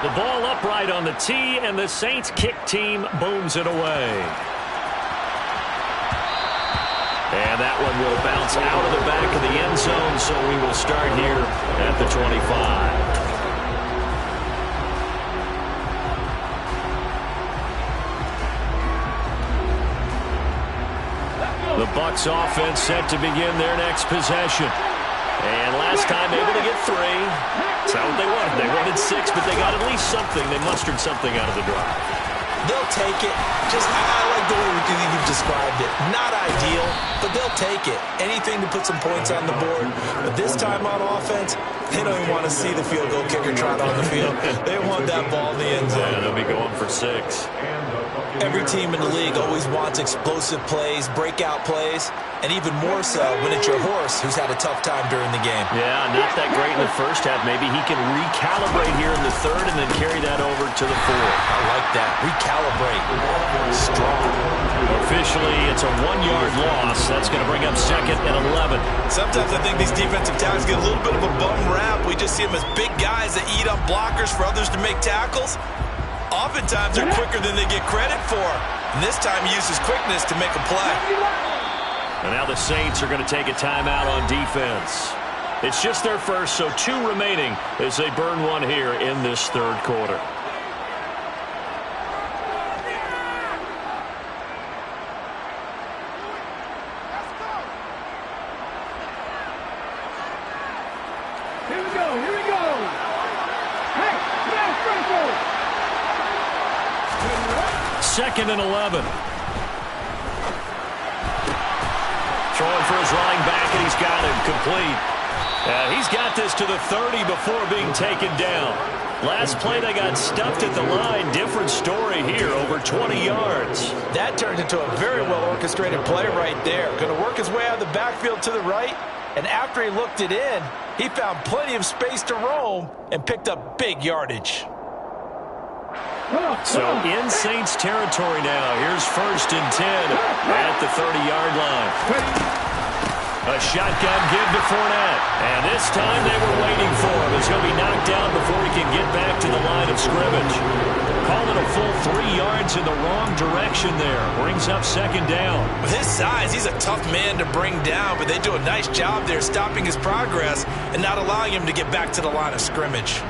The ball upright on the tee, and the Saints kick team booms it away. And that one will bounce out of the back of the end zone, so we will start here at the 25. The Bucs offense set to begin their next possession. And last time able to get 3. That's not what they wanted. They wanted 6, but they got at least something. They mustered something out of the drive. They'll take it. I like the way you've described it. Not ideal, but they'll take it. Anything to put some points on the board. But this time on offense, they don't even want to see the field goal kicker trot on the field. They want that ball in the end zone. Yeah, they'll be going for 6. Every team in the league always wants explosive plays, breakout plays, and even more so when it's your horse who's had a tough time during the game. Yeah, not that great in the first half. Maybe he can recalibrate here in the 3rd and then carry that over to the 4th. I like that. Recalibrate. Strong. Officially, it's a 1-yard loss. That's going to bring up 2nd and 11. Sometimes I think these defensive tackles get a little bit of a bum rap. We just see them as big guys that eat up blockers for others to make tackles. Oftentimes they're quicker than they get credit for. And this time he uses quickness to make a play. And now the Saints are going to take a timeout on defense. It's just their first, so 2 remaining as they burn one here in this third quarter. Here we go, here we go. Hey, Second and 11. Throwing for his running back, and he's got him complete. He's got this to the 30 before being taken down. Last play, they got stuffed at the line. Different story here, over 20 yards. That turned into a very well-orchestrated play right there. Going to work his way out of the backfield to the right, and after he looked it in, he found plenty of space to roam and picked up big yardage. So in Saints territory now. Here's 1st and 10 at the 30-yard line. A shotgun give to Fournette. And this time they were waiting for him as he'll be knocked down before he can get back to the line of scrimmage. Called it a full 3 yards in the wrong direction there. Brings up 2nd down. With his size, he's a tough man to bring down, but they do a nice job there stopping his progress and not allowing him to get back to the line of scrimmage.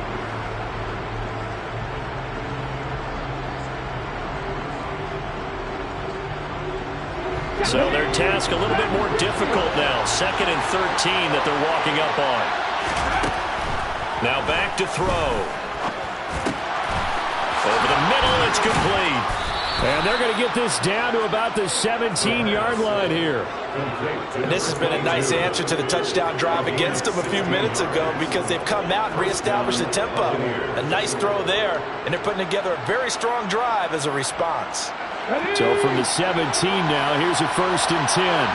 So their task a little bit more difficult now. 2nd and 13 that they're walking up on. Now back to throw. Over the middle, it's complete. And they're going to get this down to about the 17-yard line here. And this has been a nice answer to the touchdown drive against them a few minutes ago because they've come out and reestablished the tempo. A nice throw there, and they're putting together a very strong drive as a response. So from the 17 now, here's a 1st and 10.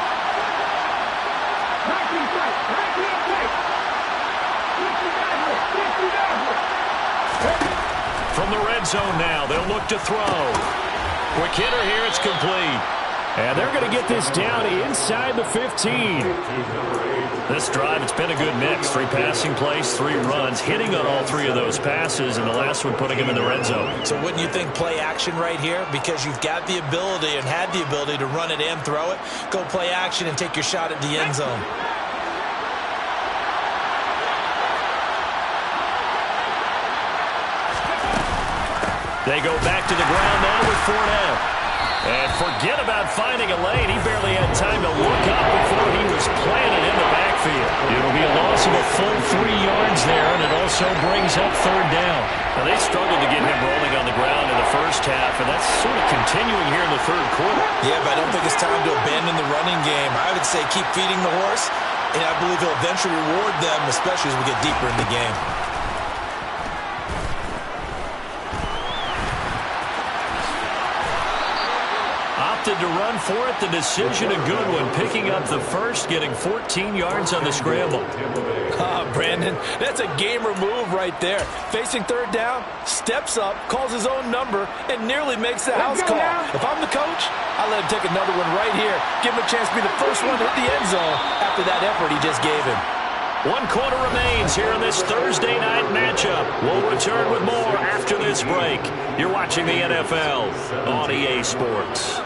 From the red zone now, they'll look to throw. Quick hitter here, it's complete. And they're going to get this down inside the 15. This drive, it's been a good mix. 3 passing plays, 3 runs, hitting on all 3 of those passes, and the last one putting him in the red zone. So wouldn't you think play action right here? Because you've got the ability and had the ability to run it and throw it. Go play action and take your shot at the end zone. They go back to the ground now with Fournette. And forget about finding a lane. He barely had time to look up before he was planted in the backfield. It'll be a loss of a full 3 yards there, and it also brings up 3rd down. Now, they struggled to get him rolling on the ground in the first half, and that's sort of continuing here in the 3rd quarter. Yeah, but I don't think it's time to abandon the running game. I would say keep feeding the horse, and I believe he'll eventually reward them, especially as we get deeper in the game. To run for it, the decision a good one, picking up the first, getting 14 yards on the scramble. Brandon, that's a gamer move right there. Facing 3rd down, steps up, calls his own number, and nearly makes the house call. If I'm the coach, I let him take another one right here. Give him a chance to be the first one to hit the end zone after that effort he just gave him. 1 quarter remains here in this Thursday night matchup. We'll return with more after this break. You're watching the NFL on EA Sports.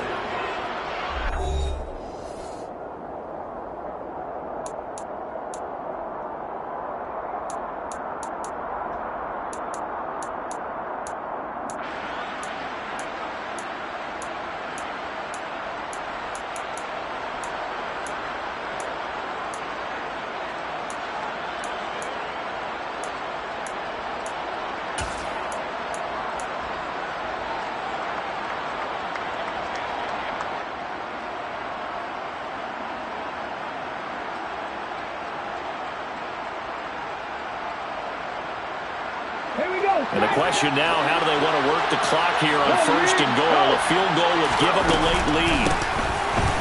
And the question now, how do they want to work the clock here on 1st and goal? A field goal would give them the late lead.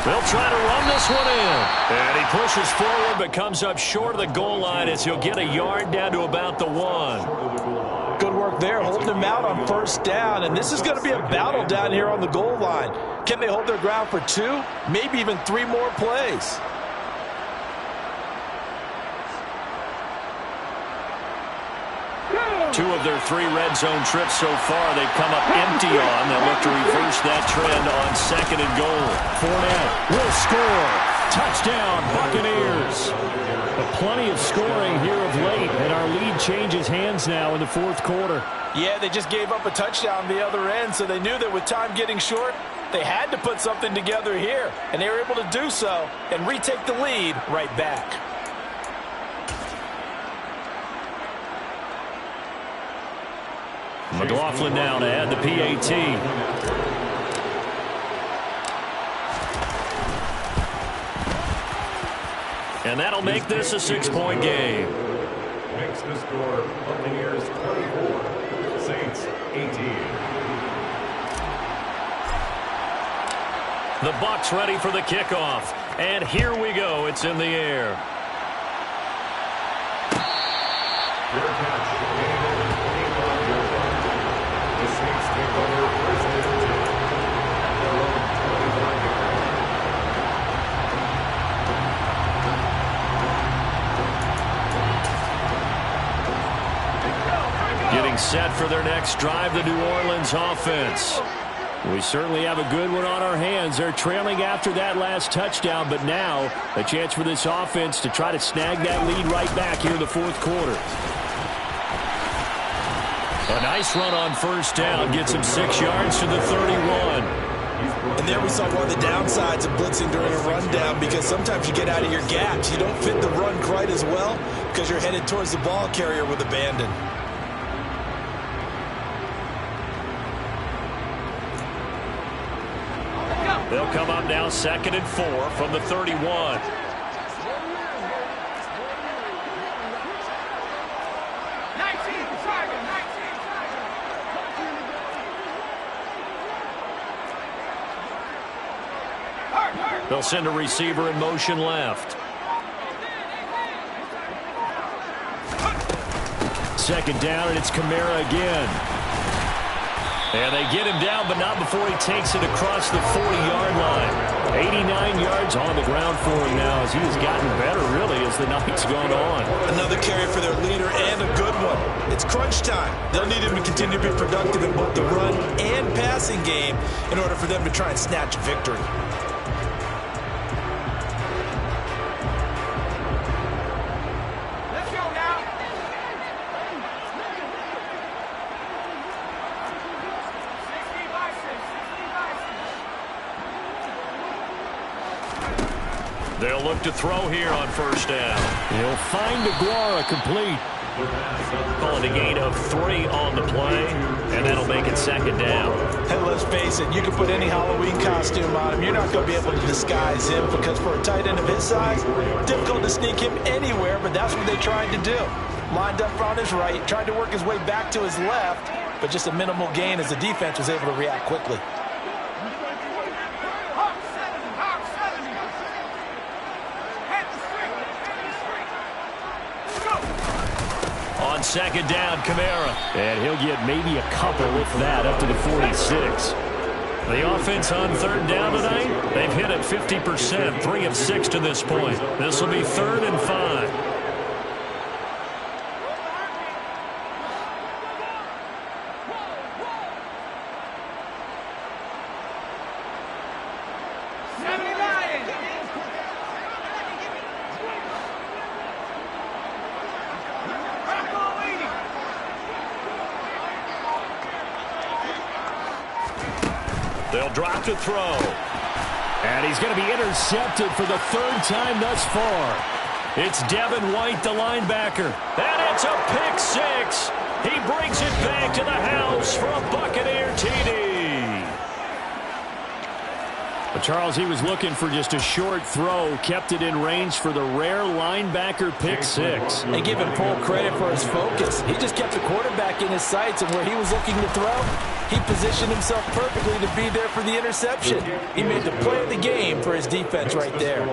They'll try to run this one in. And he pushes forward but comes up short of the goal line as he'll get a yard down to about the 1. Good work there, holding them out on 1st down. And this is going to be a battle down here on the goal line. Can they hold their ground for 2, maybe even 3 more plays? Two of their 3 red zone trips so far, they've come up empty on. They'll look to reverse that trend on 2nd and goal. Fournette will score. Touchdown, Buccaneers. But plenty of scoring here of late, and our lead changes hands now in the fourth quarter. Yeah, they just gave up a touchdown the other end, so they knew that with time getting short, they had to put something together here, and they were able to do so and retake the lead right back. McLaughlin now to add the PAT. And that'll make this a 6-point game. Makes the score Buccaneers 24, Saints 18. The Bucs ready for the kickoff. And here we go. It's in the air. Fair catch. The Saints take over first and 10 at their own 25 yard line. Getting set for their next drive, the New Orleans offense. We certainly have a good one on our hands. They're trailing after that last touchdown, but now a chance for this offense to try to snag that lead right back here in the fourth quarter. A nice run on first down gets him 6 yards to the 31. And there we saw one of the downsides of blitzing during a rundown, because sometimes you get out of your gaps. You don't fit the run quite as well because you're headed towards the ball carrier with abandon. They'll come up now 2nd and 4 from the 31. They'll send a receiver in motion left. 2nd down, and it's Kamara again. And they get him down, but not before he takes it across the 40-yard line. 89 yards on the ground for him now, as he has gotten better, really, as the night's gone on. Another carry for their leader, and a good one. It's crunch time. They'll need him to continue to be productive in both the run and passing game in order for them to try and snatch victory. They'll look to throw here on first down. He'll find Aguara complete. Calling a gain of 3 on the play, and that'll make it 2nd down. And let's face it, you can put any Halloween costume on him. You're not going to be able to disguise him, because for a tight end of his size, difficult to sneak him anywhere, but that's what they tried to do. Lined up on his right, tried to work his way back to his left, but just a minimal gain as the defense was able to react quickly. On 2nd down, Kamara. And he'll get maybe a couple, if that, up to the 46. The offense on 3rd down tonight, they've hit it 50%, 3 of 6 to this point. This will be 3rd and 5. They'll drop to throw. And he's going to be intercepted for the 3rd time thus far. It's Devin White, the linebacker. And it's a pick 6. He brings it back to the house for a Buccaneer TD. But Charles, he was looking for just a short throw, kept it in range for the rare linebacker pick 6. And give him full credit for his focus. He just kept the quarterback in his sights, and where he was looking to throw, he positioned himself perfectly to be there for the interception. He made the play of the game for his defense right there.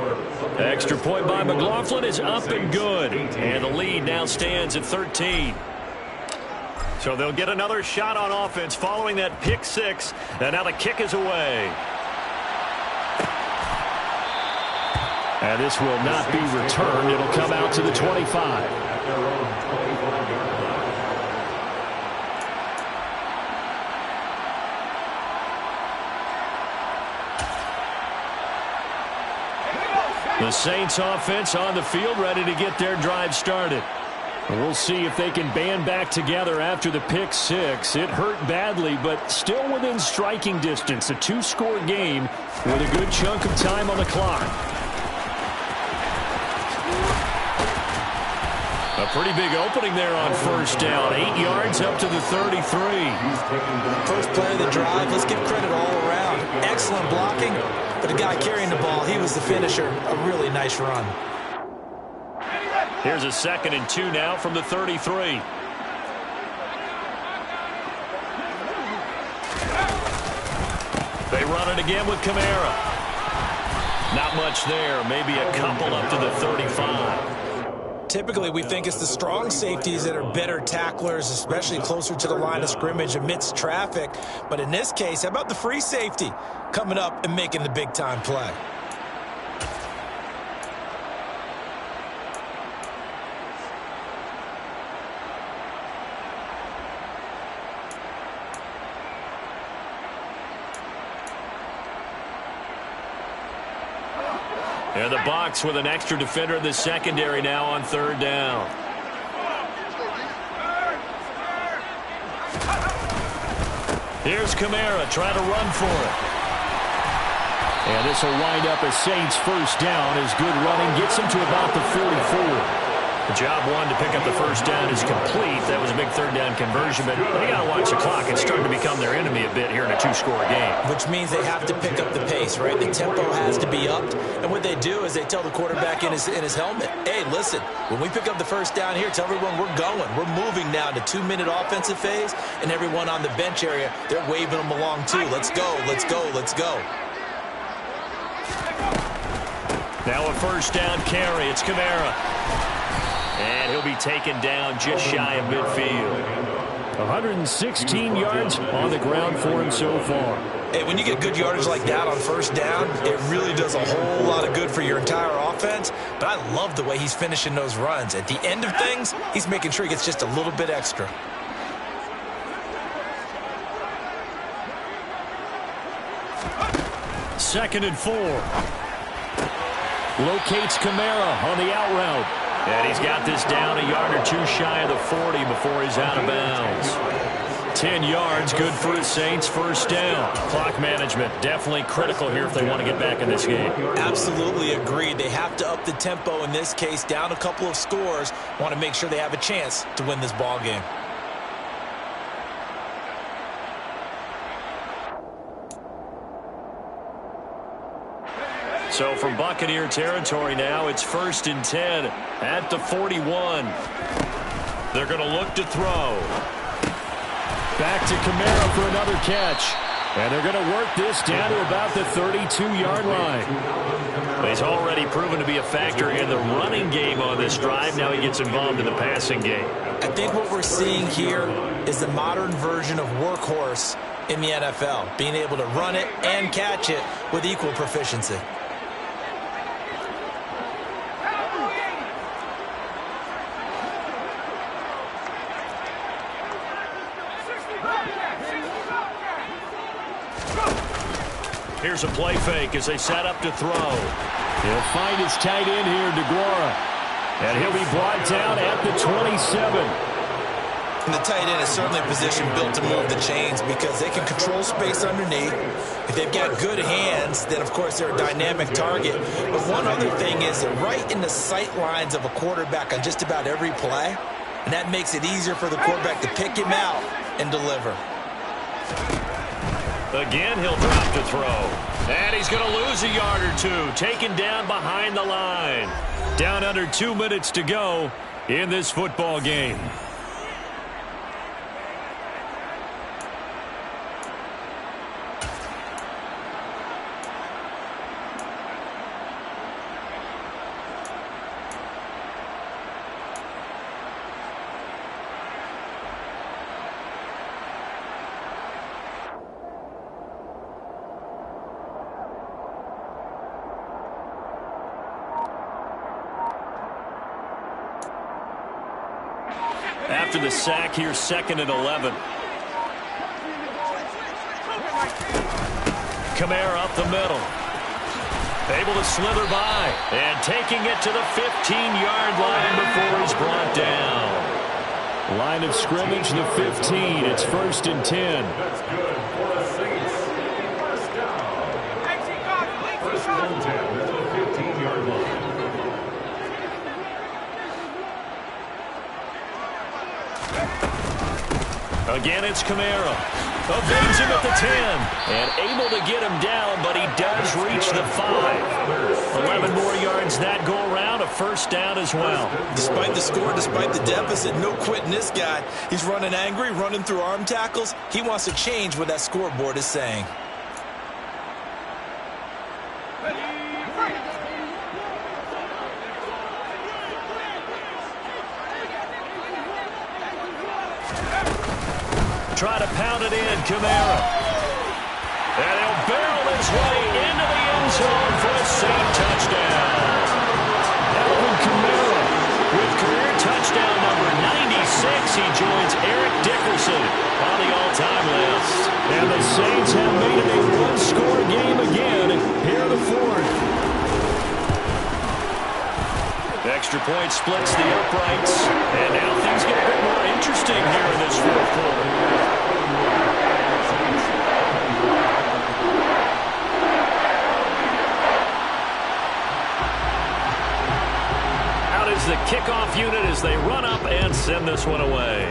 Extra point by McLaughlin is up and good. And the lead now stands at 13. So they'll get another shot on offense following that pick 6. And now the kick is away. And this will not be returned. It'll come out to the 25. The Saints offense on the field, ready to get their drive started. We'll see if they can band back together after the pick six. It hurt badly, but still within striking distance. A two-score game with a good chunk of time on the clock. A pretty big opening there on first down. 8 yards up to the 33. First play of the drive. Let's give credit all around. Excellent blocking, but the guy carrying the ball, he was the finisher. A really nice run. Here's a 2nd and 2 now from the 33. They run it again with Kamara. Not much there. Maybe a couple up to the 35. Typically, we think it's the strong safeties that are better tacklers, especially closer to the line of scrimmage amidst traffic. But in this case, how about the free safety coming up and making the big-time play? And the box with an extra defender in the secondary now on 3rd down. Here's Kamara trying to run for it. And this will wind up a Saints first down as good running gets him to about the 44. The job one to pick up the first down is complete. That was a big 3rd down conversion, but they got to watch the clock. It's starting to become their enemy a bit here in a two-score game. Which means they have to pick up the pace, right? The tempo has to be upped, and what they do is they tell the quarterback in his helmet, hey, listen, when we pick up the first down here, tell everyone we're going. We're moving now to 2-minute offensive phase, and everyone on the bench area, they're waving them along too. Let's go, let's go, let's go. Now a first down carry. It's Kamara. And he'll be taken down just shy of midfield. 116 yards on the ground for him so far. Hey, when you get good yardage like that on first down, it really does a whole lot of good for your entire offense. But I love the way he's finishing those runs. At the end of things, he's making sure he gets just a little bit extra. Second and 4. Locates Kamara on the out route. And he's got this down a yard or two shy of the 40 before he's out of bounds. 10 yards, good for the Saints, first down. Clock management, definitely critical here if they want to get back in this game. Absolutely agreed. They have to up the tempo in this case, down a couple of scores. Want to make sure they have a chance to win this ball game. So from Buccaneer territory now, it's 1st and 10 at the 41. They're going to look to throw. Back to Kamara for another catch. And they're going to work this down to about the 32-yard line. He's already proven to be a factor in the running game on this drive. Now he gets involved in the passing game. I think what we're seeing here is the modern version of workhorse in the NFL, being able to run it and catch it with equal proficiency. Here's a play fake as they set up to throw. He'll find his tight end here, DeGuara. And he'll be brought down at the 27. And the tight end is certainly a position built to move the chains because they can control space underneath. If they've got good hands, then, of course, they're a dynamic target. But one other thing is they're right in the sight lines of a quarterback on just about every play. And that makes it easier for the quarterback to pick him out and deliver. Again, he'll drop to throw. And he's going to lose a yard or two. Taken down behind the line. Down under 2 minutes to go in this football game. After the sack, here's 2nd and 11. Kamara up the middle. Able to slither by and taking it to the 15-yard line before he's brought down. Line of scrimmage, the 15. It's 1st and 10. That's good for the Saints. First down. First and 10 at the 15-yard line. Again, it's Kamara. Evades him at the 10. And able to get him down, but he does reach the 5. 11 more yards that go around, a first down as well. Despite the score, despite the deficit, no quitting this guy. He's running angry, running through arm tackles. He wants to change what that scoreboard is saying. Try to pound it in, Kamara. And he'll barrel his way into the end zone for a Saint touchdown. Alvin Kamara with career touchdown number 96. He joins Eric Dickerson on the all-time list. And the Saints have made it a one-score game again here in the 4th. Extra point splits the uprights. And now things get a bit more interesting here in this 4th quarter. The kickoff unit as they run up and send this one away.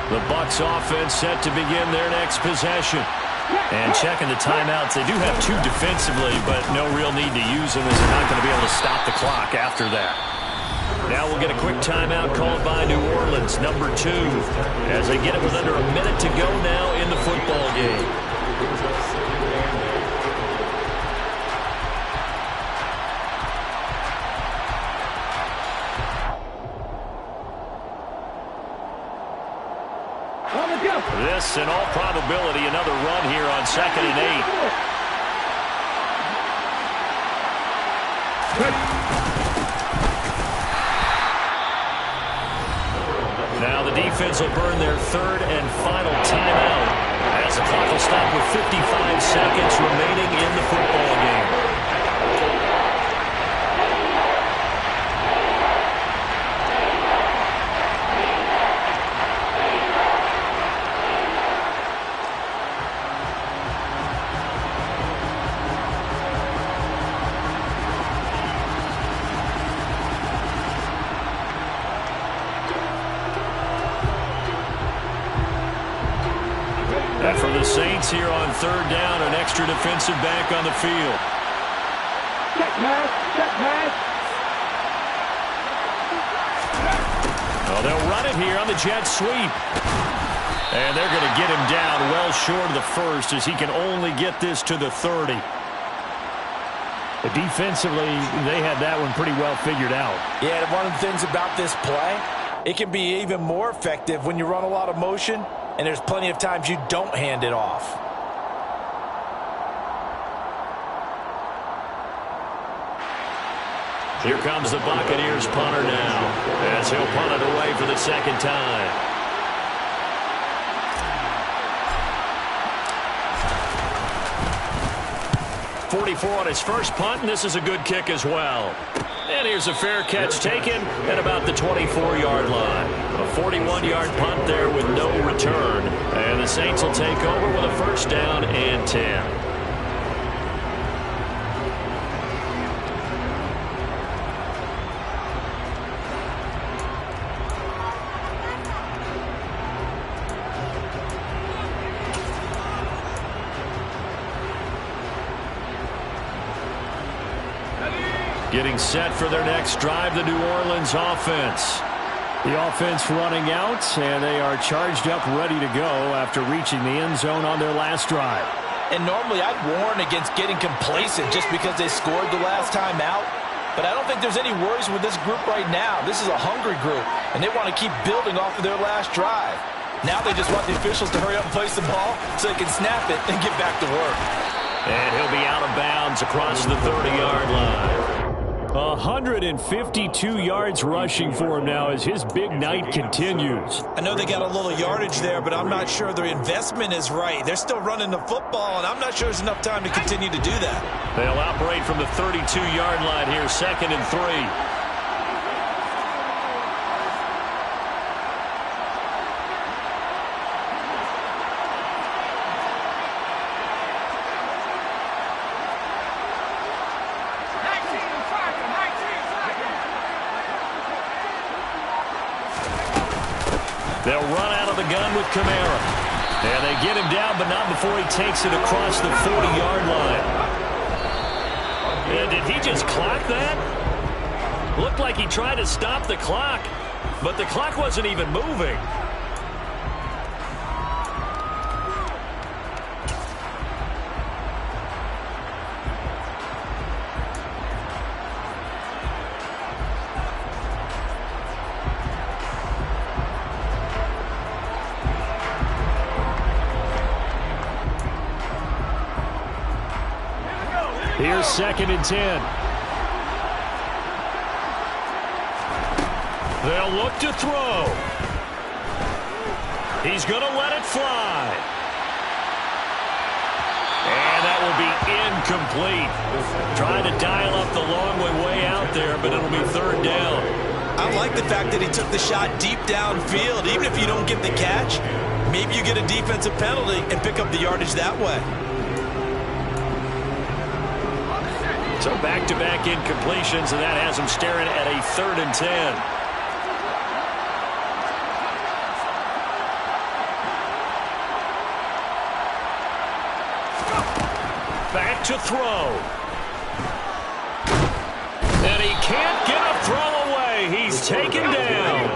The Bucs offense set to begin their next possession. And checking the timeouts, they do have 2 defensively, but no real need to use them as they're not going to be able to stop the clock after that. Now we'll get a quick timeout called by New Orleans, number 2, as they get it with under a minute to go now in the football game. This, in all probability, another run here on 2nd and 8. Now the defense will burn their 3rd and final timeout as the clock will stop with 55 seconds remaining in the football game. And for the Saints here on 3rd down, an extra defensive back on the field. Check pass. Oh, they'll run it here on the jet sweep. And they're going to get him down well short of the 1st as he can only get this to the 30. But defensively, they had that one pretty well figured out. Yeah, and one of the things about this play, it can be even more effective when you run a lot of motion, and there's plenty of times you don't hand it off. Here comes the Buccaneers punter now as he'll punt it away for the 2nd time. .44 on his first punt, and this is a good kick as well. And here's a fair catch taken at about the 24-yard line. A 41-yard punt there with no return. And the Saints will take over with a 1st down and 10. Getting set for their next drive, the New Orleans offense. The offense running out, and they are charged up, ready to go after reaching the end zone on their last drive. And normally I'd warn against getting complacent just because they scored the last time out. but I don't think there's any worries with this group right now. This is a hungry group, and they want to keep building off of their last drive. Now they just want the officials to hurry up and place the ball so they can snap it and get back to work. And he'll be out of bounds across the 30-yard line. 152 yards rushing for him now as his big night continues. I know they got a little yardage there, but I'm not sure their investment is right. They're still running the football, and I'm not sure there's enough time to continue to do that. They'll operate from the 32-yard line here, 2nd and 3. They'll run out of the gun with Kamara. And they get him down, but not before he takes it across the 40-yard line. And did he just clock that? Looked like he tried to stop the clock, but the clock wasn't even moving. Here's 2nd and 10. They'll look to throw. He's going to let it fly. And that will be incomplete. Trying to dial up the long way out there, but it'll be 3rd down. I like the fact that he took the shot deep downfield. Even if you don't get the catch, maybe you get a defensive penalty and pick up the yardage that way. So back-to-back incompletions, and that has him staring at a 3rd and 10. Back to throw. And he can't get a throw away. He's taken down.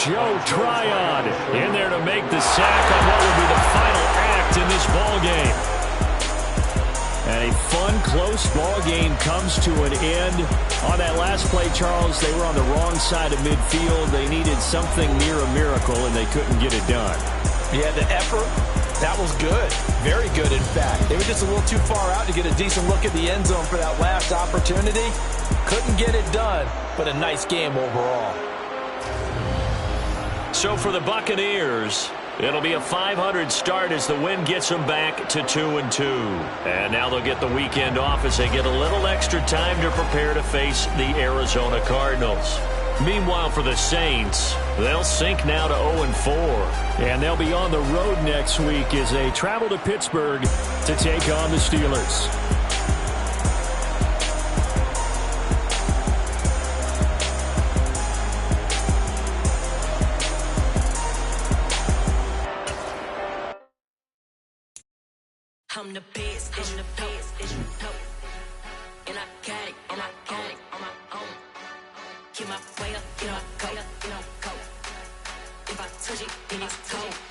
Joe Tryon in there to make the sack on what will be the final act in this ballgame. And a fun, close ball game comes to an end. On that last play, Charles, they were on the wrong side of midfield. They needed something near a miracle, and they couldn't get it done. Yeah, the effort, that was good. Very good, in fact. They were just a little too far out to get a decent look at the end zone for that last opportunity. Couldn't get it done, but a nice game overall. So for the Buccaneers, it'll be a 500 start as the win gets them back to 2-2. And now they'll get the weekend off as they get a little extra time to prepare to face the Arizona Cardinals. Meanwhile, for the Saints, they'll sink now to 0-4. And they'll be on the road next week as they travel to Pittsburgh to take on the Steelers. I'm the best, I'm the best, and I got it, and I got it on my own. Get my way up, get my go, If I touch it, then it's cold.